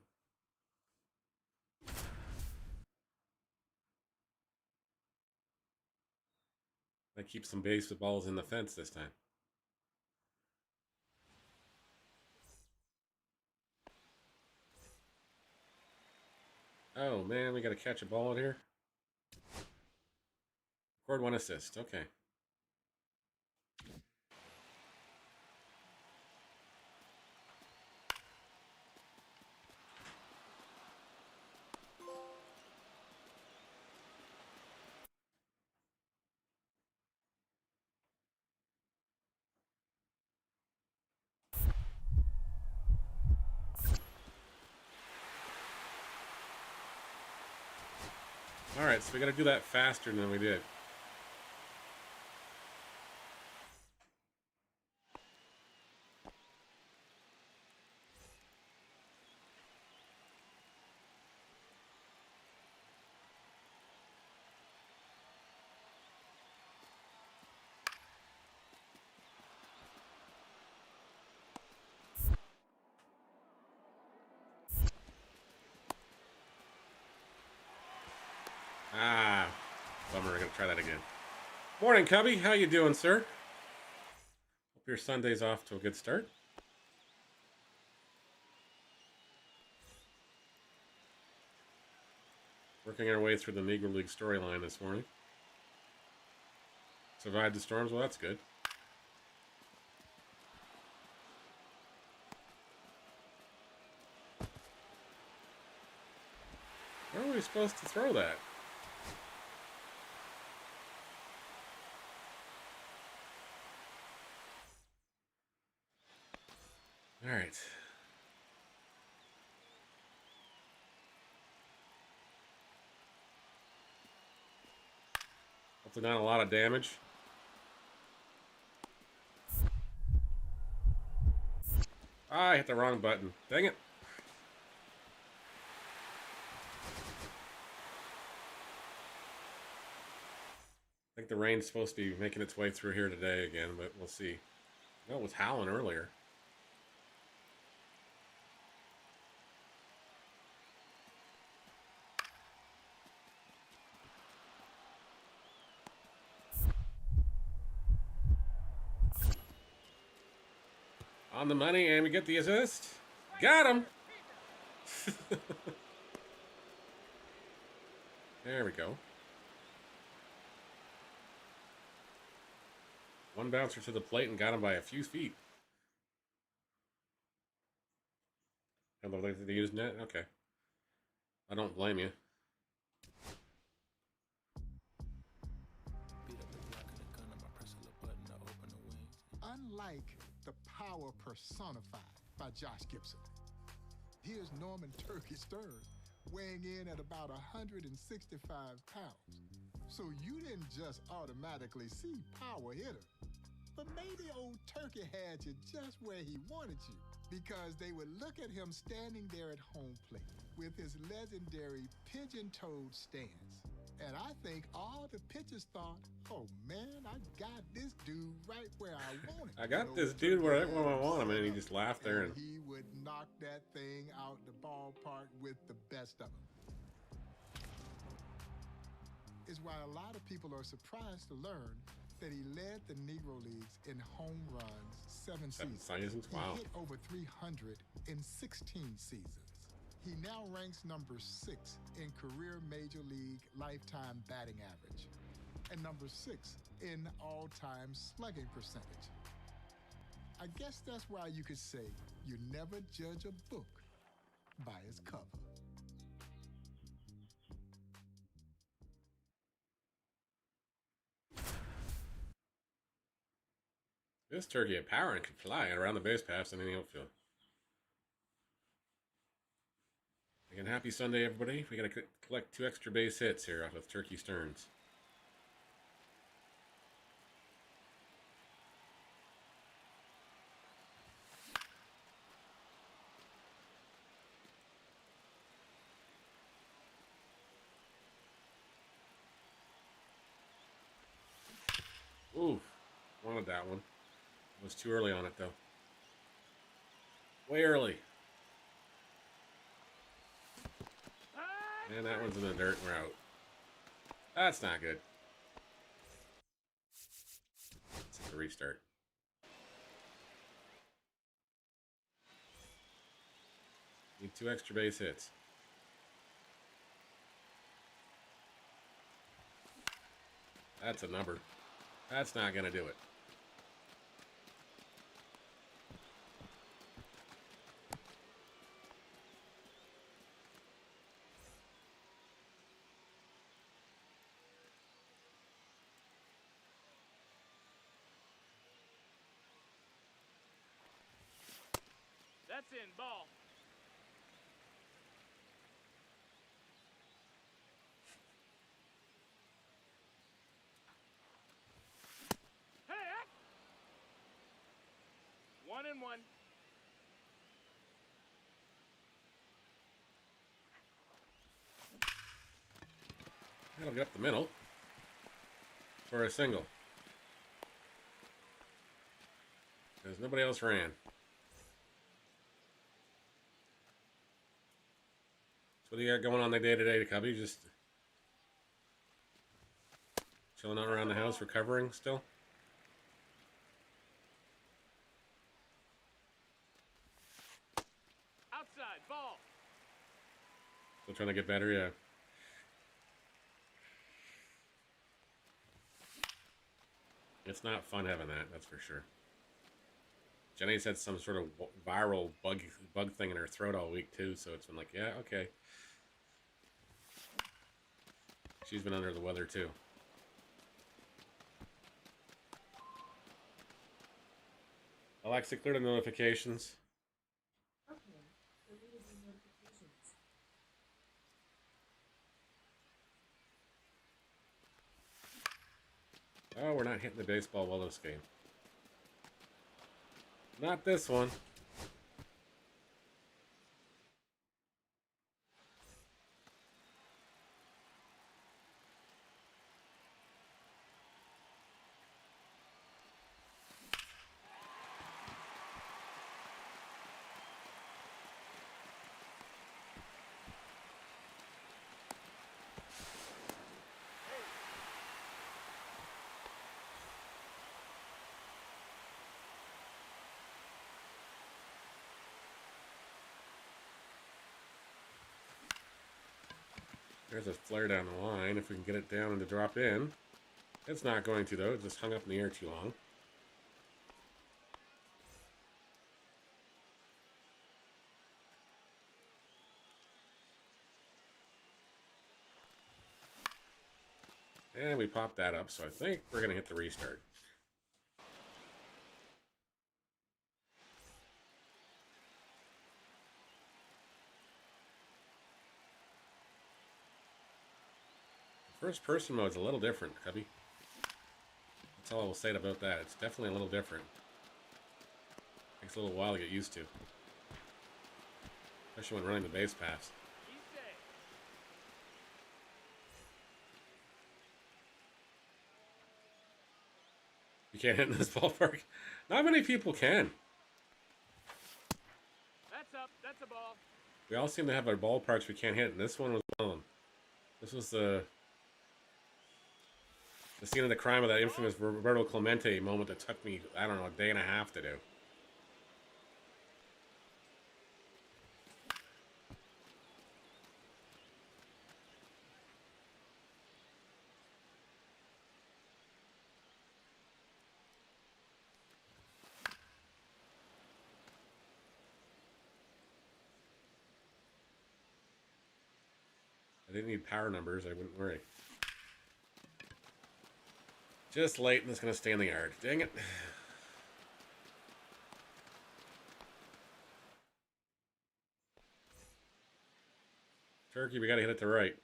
I keep some baseballs in the fence this time. Oh man, we got to catch a ball in here. Record 1 assist. Okay. All right, so we got to do that faster than we did. Ah, bummer. We're gonna try that again. Morning, Cubby. How you doing, sir? Hope your Sunday's off to a good start. Working our way through the Negro League storyline this morning. Survived the storms. Well, that's good. Where are we supposed to throw that? All right. Hopefully not a lot of damage. Ah, I hit the wrong button. Dang it. I think the rain's supposed to be making its way through here today again, but we'll see. No, it was howling earlier. On the money, and we get the assist. Got him! There we go. One bouncer to the plate and got him by a few feet. Hello, they use net? Okay. I don't blame you. Unlike the power personified by Josh Gibson, here's Norman Turkey Stern weighing in at about 165 pounds. So you didn't just automatically see power hitter, but maybe old Turkey had you just where he wanted you, because they would look at him standing there at home plate with his legendary pigeon-toed stance. And I think all the pitchers thought, oh man, I got this dude right where I want him. I got this dude where I want him, and he just laughed there. And he would knock that thing out the ballpark with the best of them. Is why a lot of people are surprised to learn that he led the Negro Leagues in home runs 7 seasons. Wow. He hit over 300 in 16 seasons. He now ranks number 6 in career Major League lifetime batting average and number 6 in all-time slugging percentage. I guess that's why you could say you never judge a book by its cover. this turkey had power and could fly around the base paths and in the outfield. Again, happy Sunday, everybody. We got to collect 2 extra base hits here off of Turkey Stearns. Ooh, wanted that one. It was too early on it, though. Way early. And that one's in the dirt and we're out. That's not good. Let's hit the restart. Need 2 extra base hits. That's a number. That's not going to do it. That's in, ball. Hey, 1-1. That'll get up the middle for a single. Because nobody else ran. So what do you got going on the day-to-day, Cubby? Just chilling out around the house, recovering still? Outside, ball. Still trying to get better, yeah. It's not fun having that, that's for sure. Jenny's had some sort of viral bug thing in her throat all week, too, so it's been like, yeah, okay. She's been under the weather, too. Alexa, clear the notifications. Okay, so what is the notifications? Oh, we're not hitting the baseball well this game. Not this one. There's a flare down the line. If we can get it down and to drop in. It's not going to, though. It just hung up in the air too long. And we popped that up, so I think we're going to hit the restart. First person mode is a little different, Cubby. That's all I will say about that. It's definitely a little different. Takes a little while to get used to. Especially when running the base paths. You can't hit in this ballpark. Not many people can. That's up. That's a ball. We all seem to have our ballparks we can't hit, and this one was one of them. This was the scene of the crime of that infamous Roberto Clemente moment that took me, I don't know, a day and a half to do. I didn't need power numbers, I wouldn't worry. Just late, and it's going to stay in the yard. Dang it. Turkey, we got to hit it to right.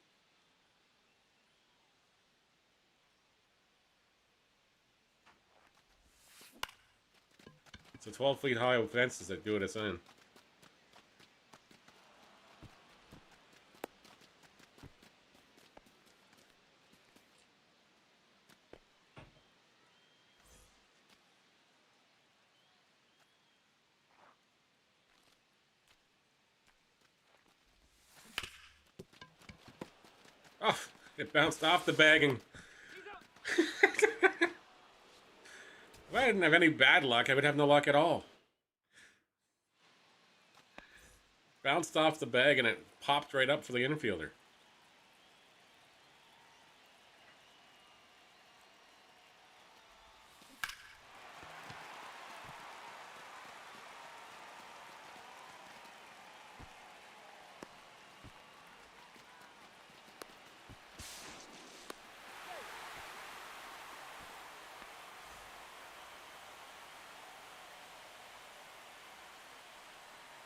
It's a 12 feet high fences that do it us in. Oh, it bounced off the bagging. If I didn't have any bad luck, I would have no luck at all. Bounced off the bag and it popped right up for the infielder.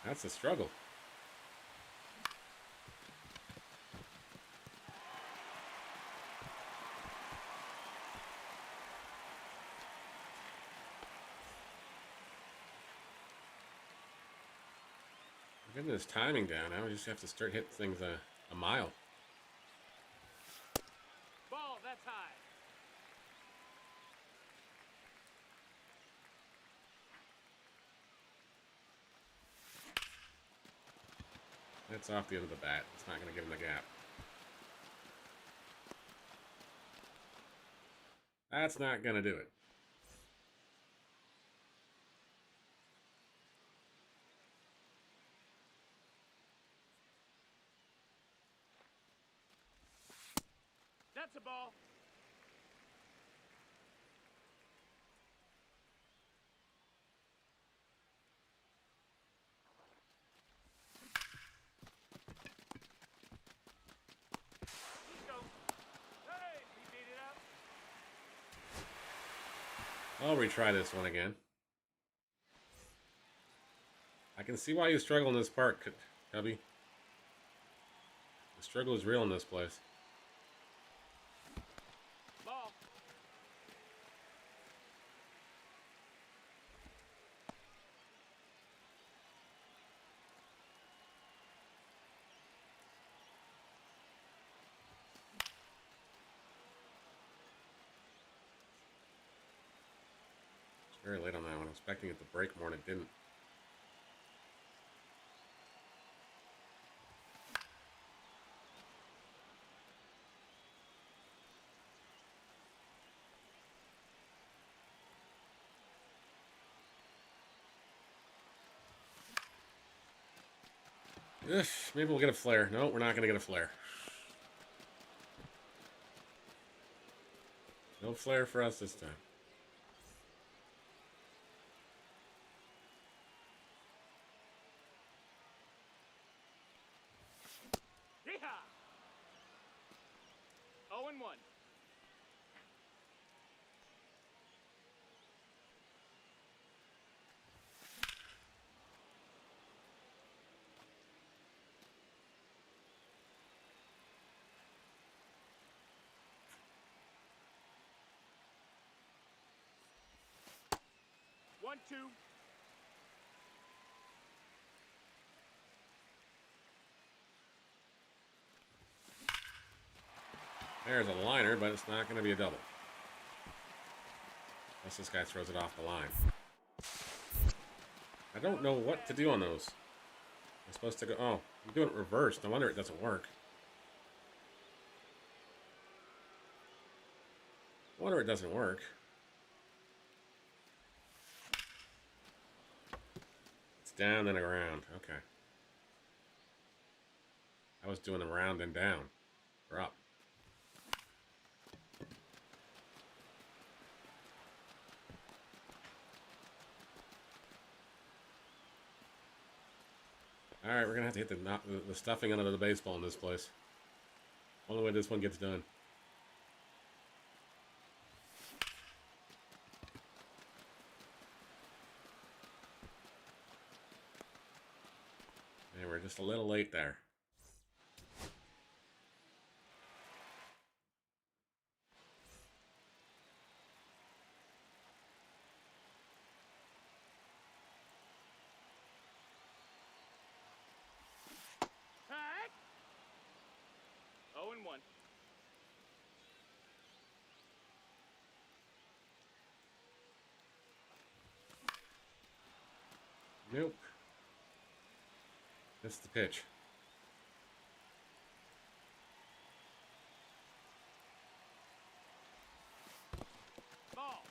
That's a struggle. We're getting this timing down now. We just have to start hitting things a mile. Ball. That's high. That's off the end of the bat. It's not going to give him the gap. That's not going to do it. That's a ball. Let's go. Hey, he beat it up. I'll retry this one again. I can see why you struggle in this part, Cubby. The struggle is real in this place. Ball. Very late on that one. I was expecting it to break more and it didn't. Ugh, maybe we'll get a flare. No, we're not going to get a flare. No flare for us this time. Yeehaw! 0-1. One, two. There's a liner, but it's not going to be a double. Unless this guy throws it off the line. I don't know what to do on those. I'm supposed to go... Oh, I'm doing it reversed. No wonder it doesn't work. No wonder it doesn't work. It's down and around. Okay. I was doing them round and down. Or up. Alright, we're going to have to hit the stuffing under the baseball in this place. Only way this one gets done. And we're just a little late there. Alright. 0-1. Nope. That's the pitch. Ball.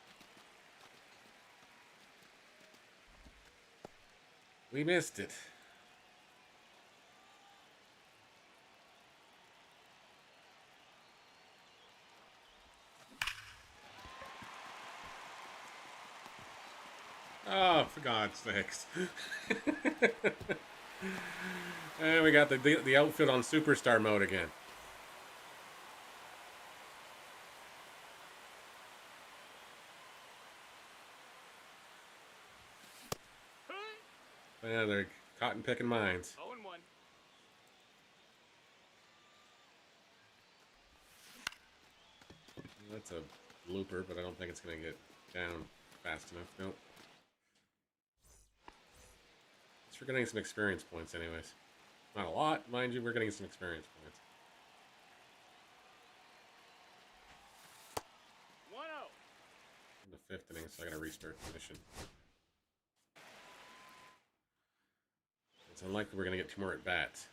We missed it. Oh, for God's sakes. And we got the outfit on superstar mode again. Yeah, they're cotton picking mines. 0-1. That's a looper, but I don't think it's going to get down fast enough. Nope. We're getting some experience points anyways. Not a lot, mind you, we're getting some experience points. 1-0. In the 5th inning, so I gotta restart the mission. It's unlikely we're gonna get 2 more at bats.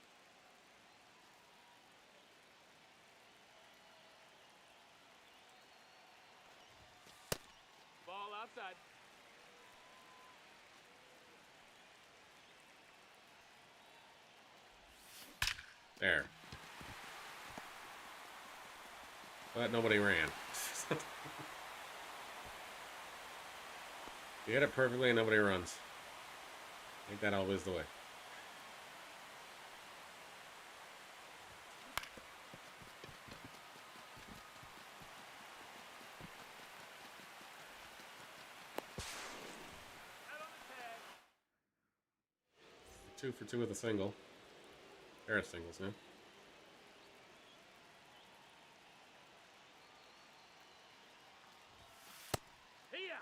Ball outside. There. But nobody ran. You hit it perfectly and nobody runs. Ain't that always the way? Out on the tag. 2 for 2 with a single. Pair of singles now. Here.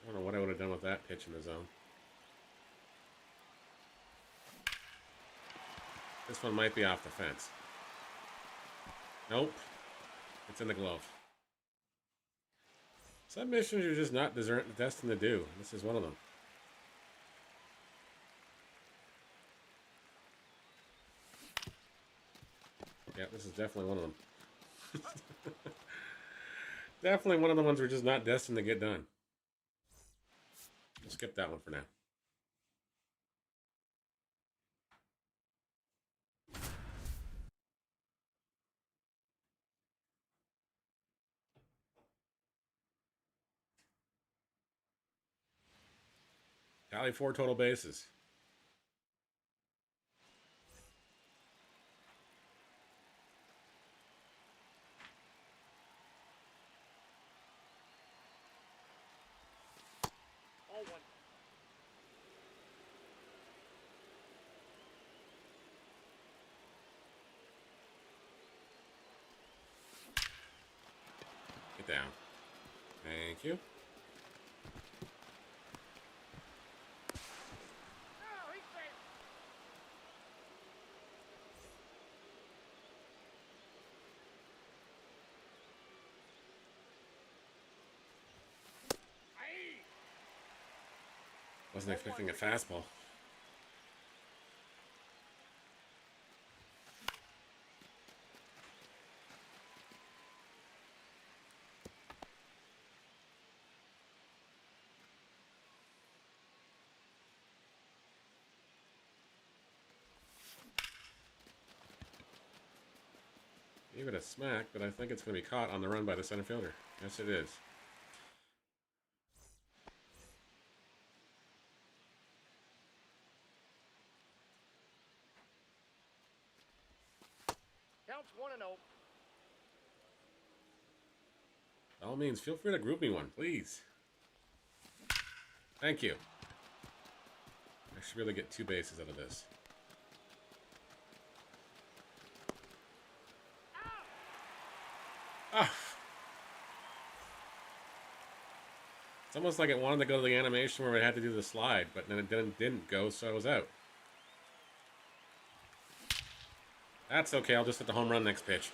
I don't know what I would have done with that pitch in the zone. This one might be off the fence. Nope. It's in the glove. Some missions you're just not destined to do. This is one of them. Yeah, this is definitely one of them. Definitely one of the ones we're just not destined to get done. We'll skip that one for now. Tally 4 total bases. All one. Get down. Thank you. Oh, he's safe. Aye. Wasn't expecting a fastball. Gave it a smack, but I think it's going to be caught on the run by the center fielder. Yes, it is. Counts 1-0. By all means, feel free to group me one, please. Thank you. I should really get 2 bases out of this. Ah! It's almost like it wanted to go to the animation where it had to do the slide, but then it didn't go, so I was out. That's okay, I'll just hit the home run next pitch.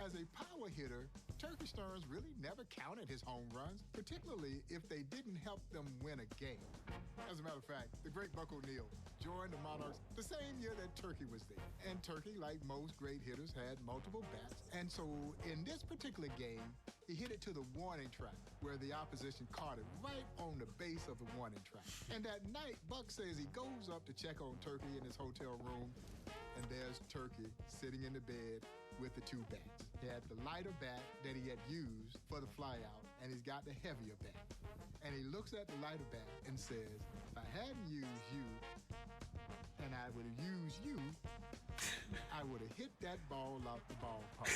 As a power hitter, Turkey Stearns really never counted his home runs, particularly if they didn't help them win a game. As a matter of fact, the great Buck O'Neil joined the Monarchs the same year that Turkey was there. And Turkey, like most great hitters, had multiple bats. And so in this particular game, he hit it to the warning track, where the opposition caught it right on the base of the warning track. And that night, Buck says he goes up to check on Turkey in his hotel room, and there's Turkey sitting in the bed with the 2 bats. He had the lighter bat that he had used for the flyout, and he's got the heavier bat. And he looks at the lighter bat and says, if I hadn't used you, and I would have used you, I would have hit that ball out the ballpark.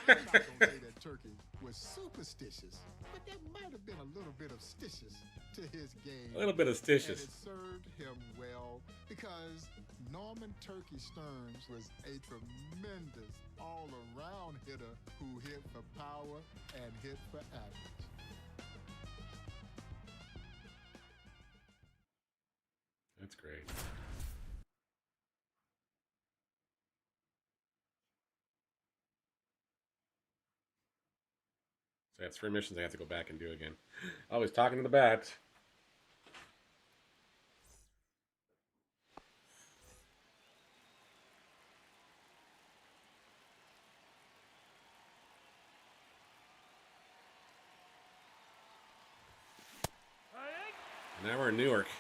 I'm not going to say that Turkey was superstitious, but there might have been a little bit of stitious to his game. A little bit of And stitious. it served him well because Norman Turkey Stearns was a tremendous all-around hitter who hit for power and hit for average. That's great. So I have 3 missions I have to go back and do again. Always talking to the bats. Aye. Now we're in Newark. 0-1.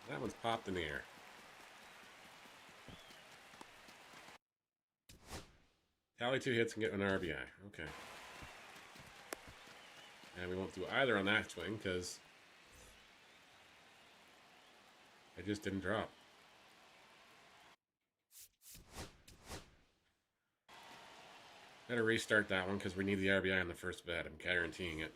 That one's popped in the air. Tally 2 hits and get an RBI. Okay. And we won't do either on that swing because I just didn't drop. Gotta restart that one because we need the RBI on the first bat. I'm guaranteeing it.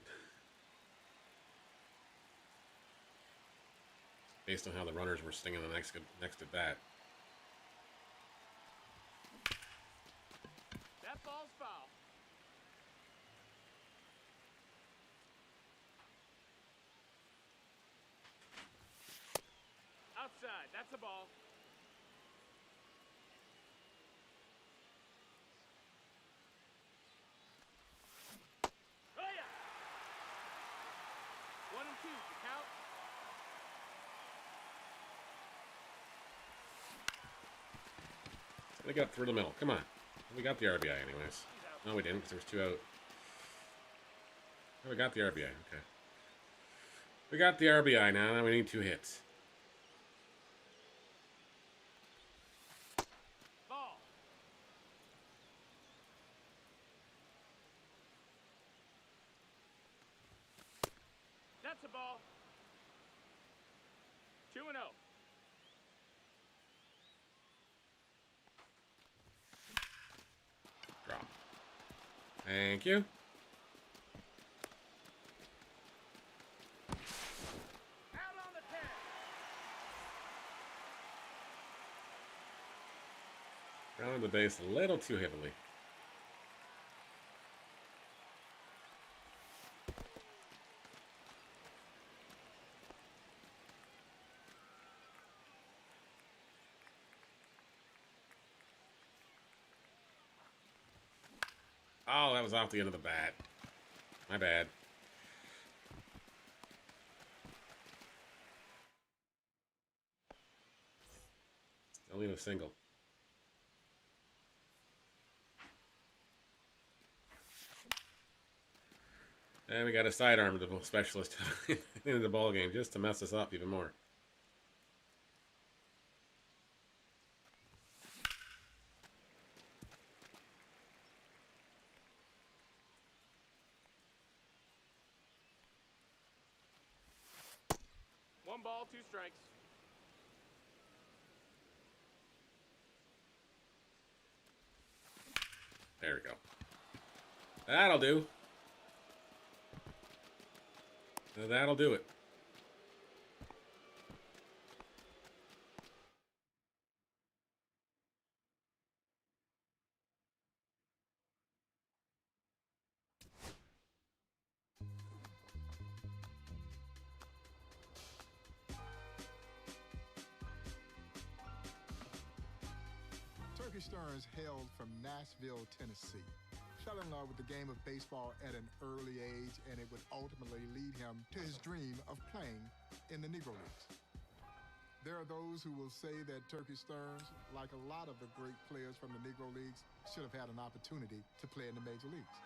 based on how the runners were stinging the next at bat. That ball's foul. Outside. That's a ball. Oh yeah. 1 and 2. You count. We got through the middle. Come on. We got the RBI anyways. No, we didn't because there was 2 out. Oh, we got the RBI. Okay. We got the RBI now. Now we need 2 hits. Ball. That's a ball. 2 and 0. Drop. Thank you. Out on the 10. Rounded the base a little too heavily. Oh, that was off the end of the bat. My bad. Still need a single. And we got a sidearm specialist in the ball game just to mess us up even more. One ball, 2 strikes. There we go. That'll do. That'll do it. Turkey Stearns hailed from Nashville, Tennessee. Fell in love with the game of baseball at an early age, and it would ultimately lead him to his dream of playing in the Negro Leagues. There are those who will say that Turkey Stearns, like a lot of the great players from the Negro Leagues, should have had an opportunity to play in the major leagues.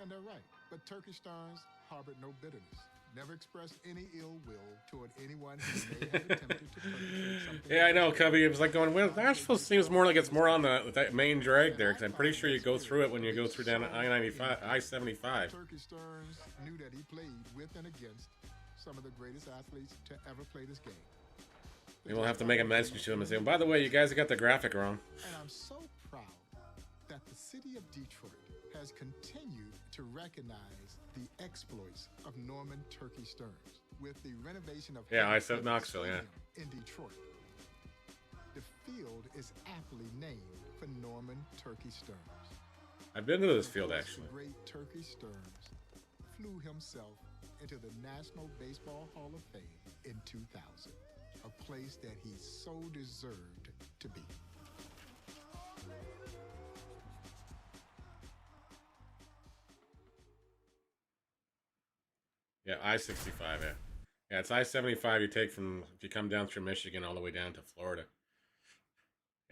And they're right. But Turkey Stearns harbored no bitterness, never expressed any ill will toward anyone who may have attempted to perpetrate something. Yeah, I know, Cubby. It was like going, well, Nashville seems more like it's more on the main drag there, because I'm pretty sure you go through it when you go through down I-95, I-75. Turkey Stearns knew that he played with and against some of the greatest athletes to ever play this game. And we'll have to make a mention to him and say, by the way, you guys got the graphic wrong. And I'm so proud that the city of Detroit has continued to recognize the exploits of Norman Turkey Stearns with the renovation of I said Knoxville, yeah. in Detroit. The field is aptly named for Norman Turkey Stearns. I've been to this field, actually. The great Turkey Stearns flew himself into the National Baseball Hall of Fame in 2000, a place that he so deserved to be. Yeah, I-65, yeah. Yeah, it's I-75 you take from, if you come down through Michigan all the way down to Florida.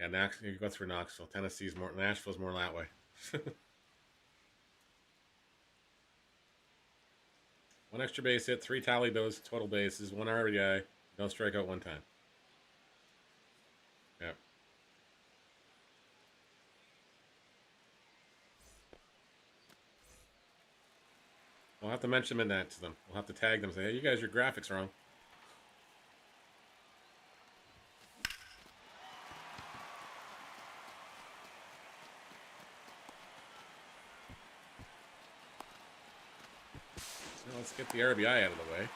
Yeah, you go through Knoxville. Tennessee's more, Nashville's more that way. One extra base hit, 3 tally total bases, 1 RBI, don't strike out 1 time. Yep. We'll have to mention that to them. We'll have to tag them and say, hey, you guys, your graphics wrong. So let's get the RBI out of the way.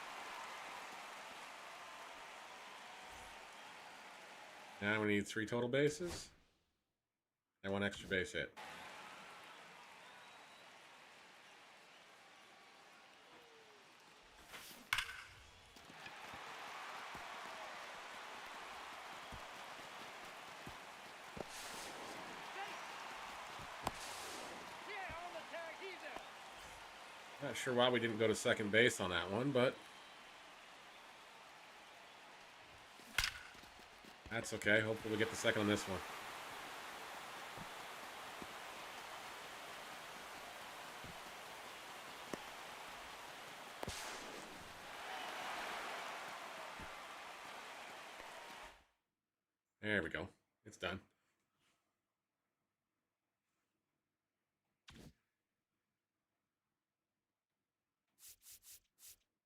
Now we need 3 total bases and 1 extra base hit. Not sure why we didn't go to second base on that one, but that's okay. Hopefully we get the second on this one. There we go. It's done.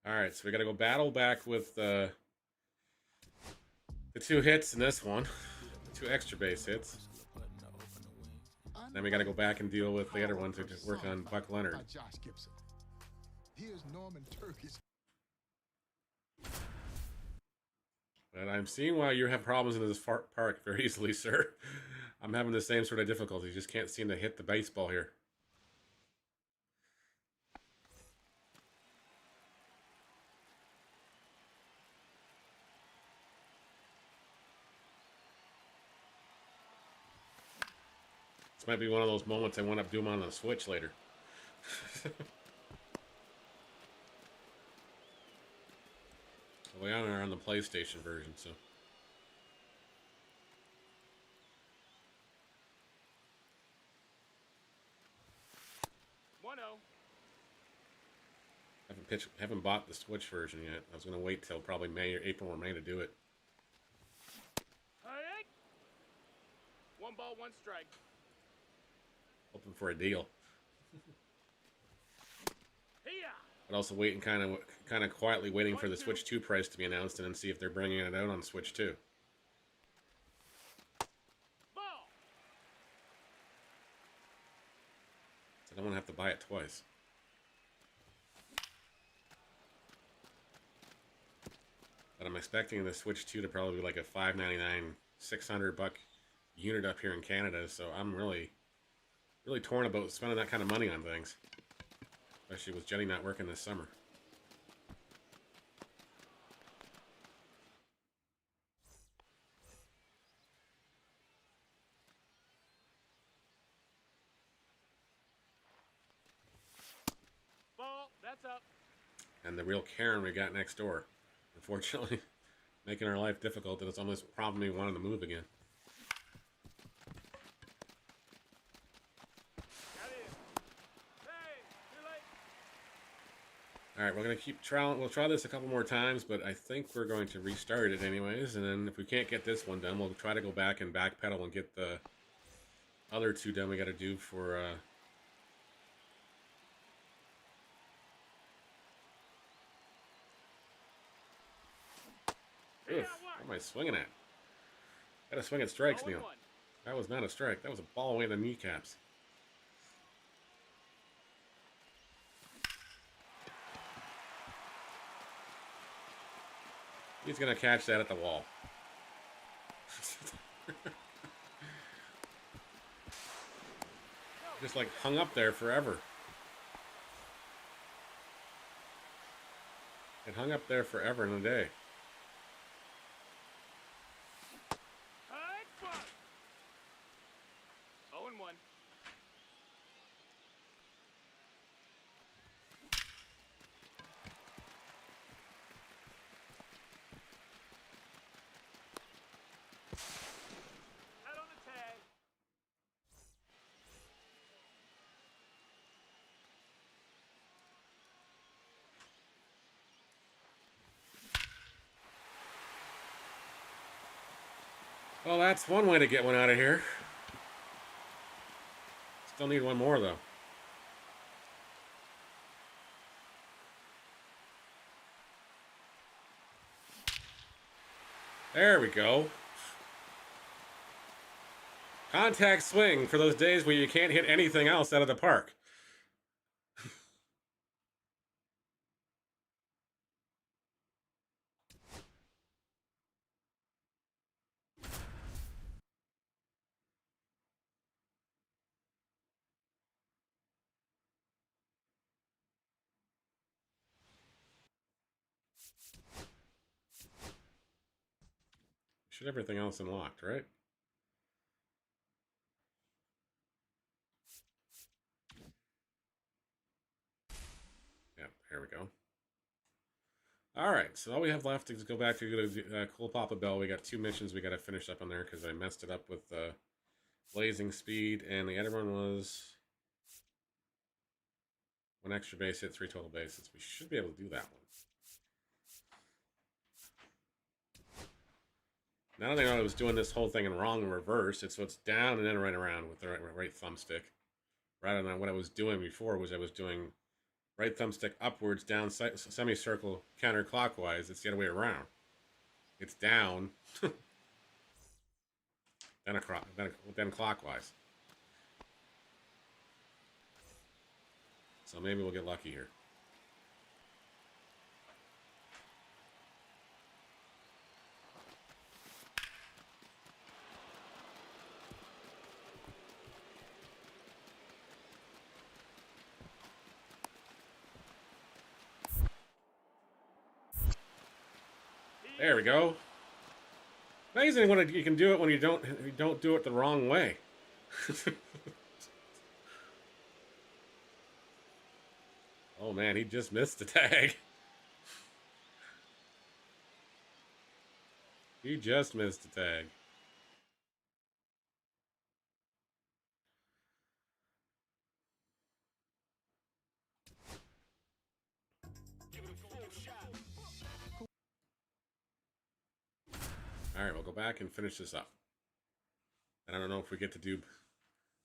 All right, so we got to go battle back with the 2 hits in this one, the 2 extra base hits. Then we got to go back and deal with the other one to just work on Buck Leonard. Here's Norman Turkey's. But I'm seeing why you have problems in this park very easily, sir. I'm having the same sort of difficulty. Just can't seem to hit the baseball here. This might be one of those moments I wind up doing on the Switch later. We are on the PlayStation version, so. Haven't bought the Switch version yet. I was gonna wait till probably May or April or May to do it. 1 ball, 1 strike. Hoping for a deal. Here. But also waiting, kind of quietly waiting for the Switch 2 price to be announced and then see if they're bringing it out on Switch 2. Ball. So I don't want to have to buy it twice. But I'm expecting the Switch 2 to probably be like a $5.99, $600 unit up here in Canada. So I'm really torn about spending that kind of money on things, especially with Jenny not working this summer. Ball. That's up. And the real Karen we got next door, unfortunately, making our life difficult, and it's almost prompting me wanting to move again. Alright, we're going to keep trying. We'll try this a couple more times, but I think we're going to restart it anyways. And then if we can't get this one done, we'll try to go back and backpedal and get the other 2 done we got to do for... Oof, what am I swinging at? Got to swing at strikes, Neil. That was not a strike. That was a ball away in the kneecaps. He's going to catch that at the wall. Just like hung up there forever. It hung up there forever in a day. Well, that's one way to get one out of here. Still need one more, though. There we go. Contact swing for those days where you can't hit anything else out of the park. Should everything else unlocked, right? Yeah, here we go. All right, so all we have left is go back to Cool Papa Bell. We got 2 missions we got to finish up on there because I messed it up with Blazing Speed, and the other one was 1 extra base hit, 3 total bases. We should be able to do that one. Now that I know I was doing this whole thing in wrong in reverse, so it's down and then right around with the right thumbstick. Rather than what I was doing before was I was doing right thumbstick upwards, down semicircle counterclockwise. It's the other way around. It's down, then across, then clockwise. So maybe we'll get lucky here. There we go. Amazing when you can do it when you don't do it the wrong way. Oh man, he just missed the tag. He just missed the tag. All right, we'll go back and finish this up. And I don't know if we get to do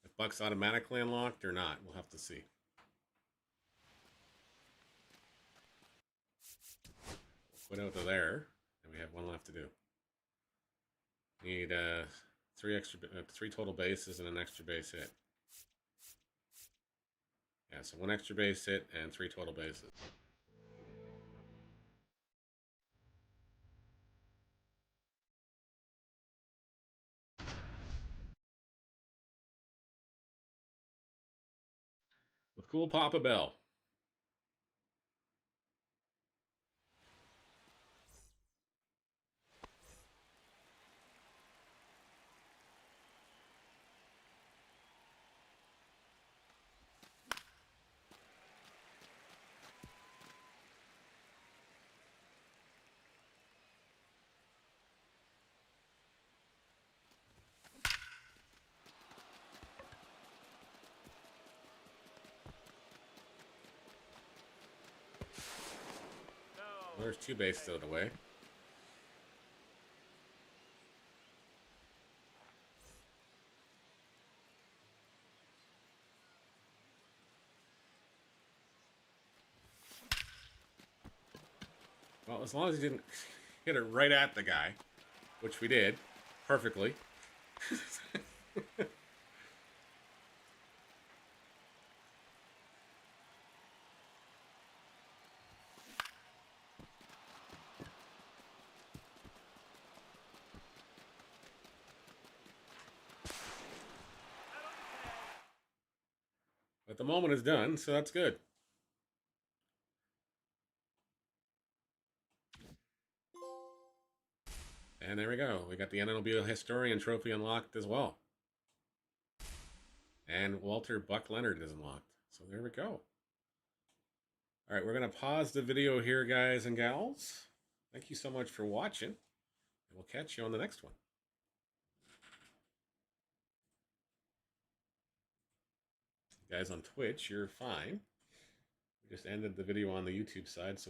if Buck's automatically unlocked or not. We'll have to see. We'll put out to there, and we have 1 left to do. Need 3 total bases and an extra base hit. Yeah, so 1 extra base hit and 3 total bases. With Cool Papa Bell. Well, there's 2 bases out of the way. Well, as long as he didn't hit it right at the guy, which we did perfectly. But the moment is done, so that's good. And there we go. We got the NLB Historian Trophy unlocked as well. And Walter Buck Leonard is unlocked. So there we go. All right, we're going to pause the video here, guys and gals. Thank you so much for watching. And we'll catch you on the next one. Guys on Twitch, you're fine. We just ended the video on the YouTube side, so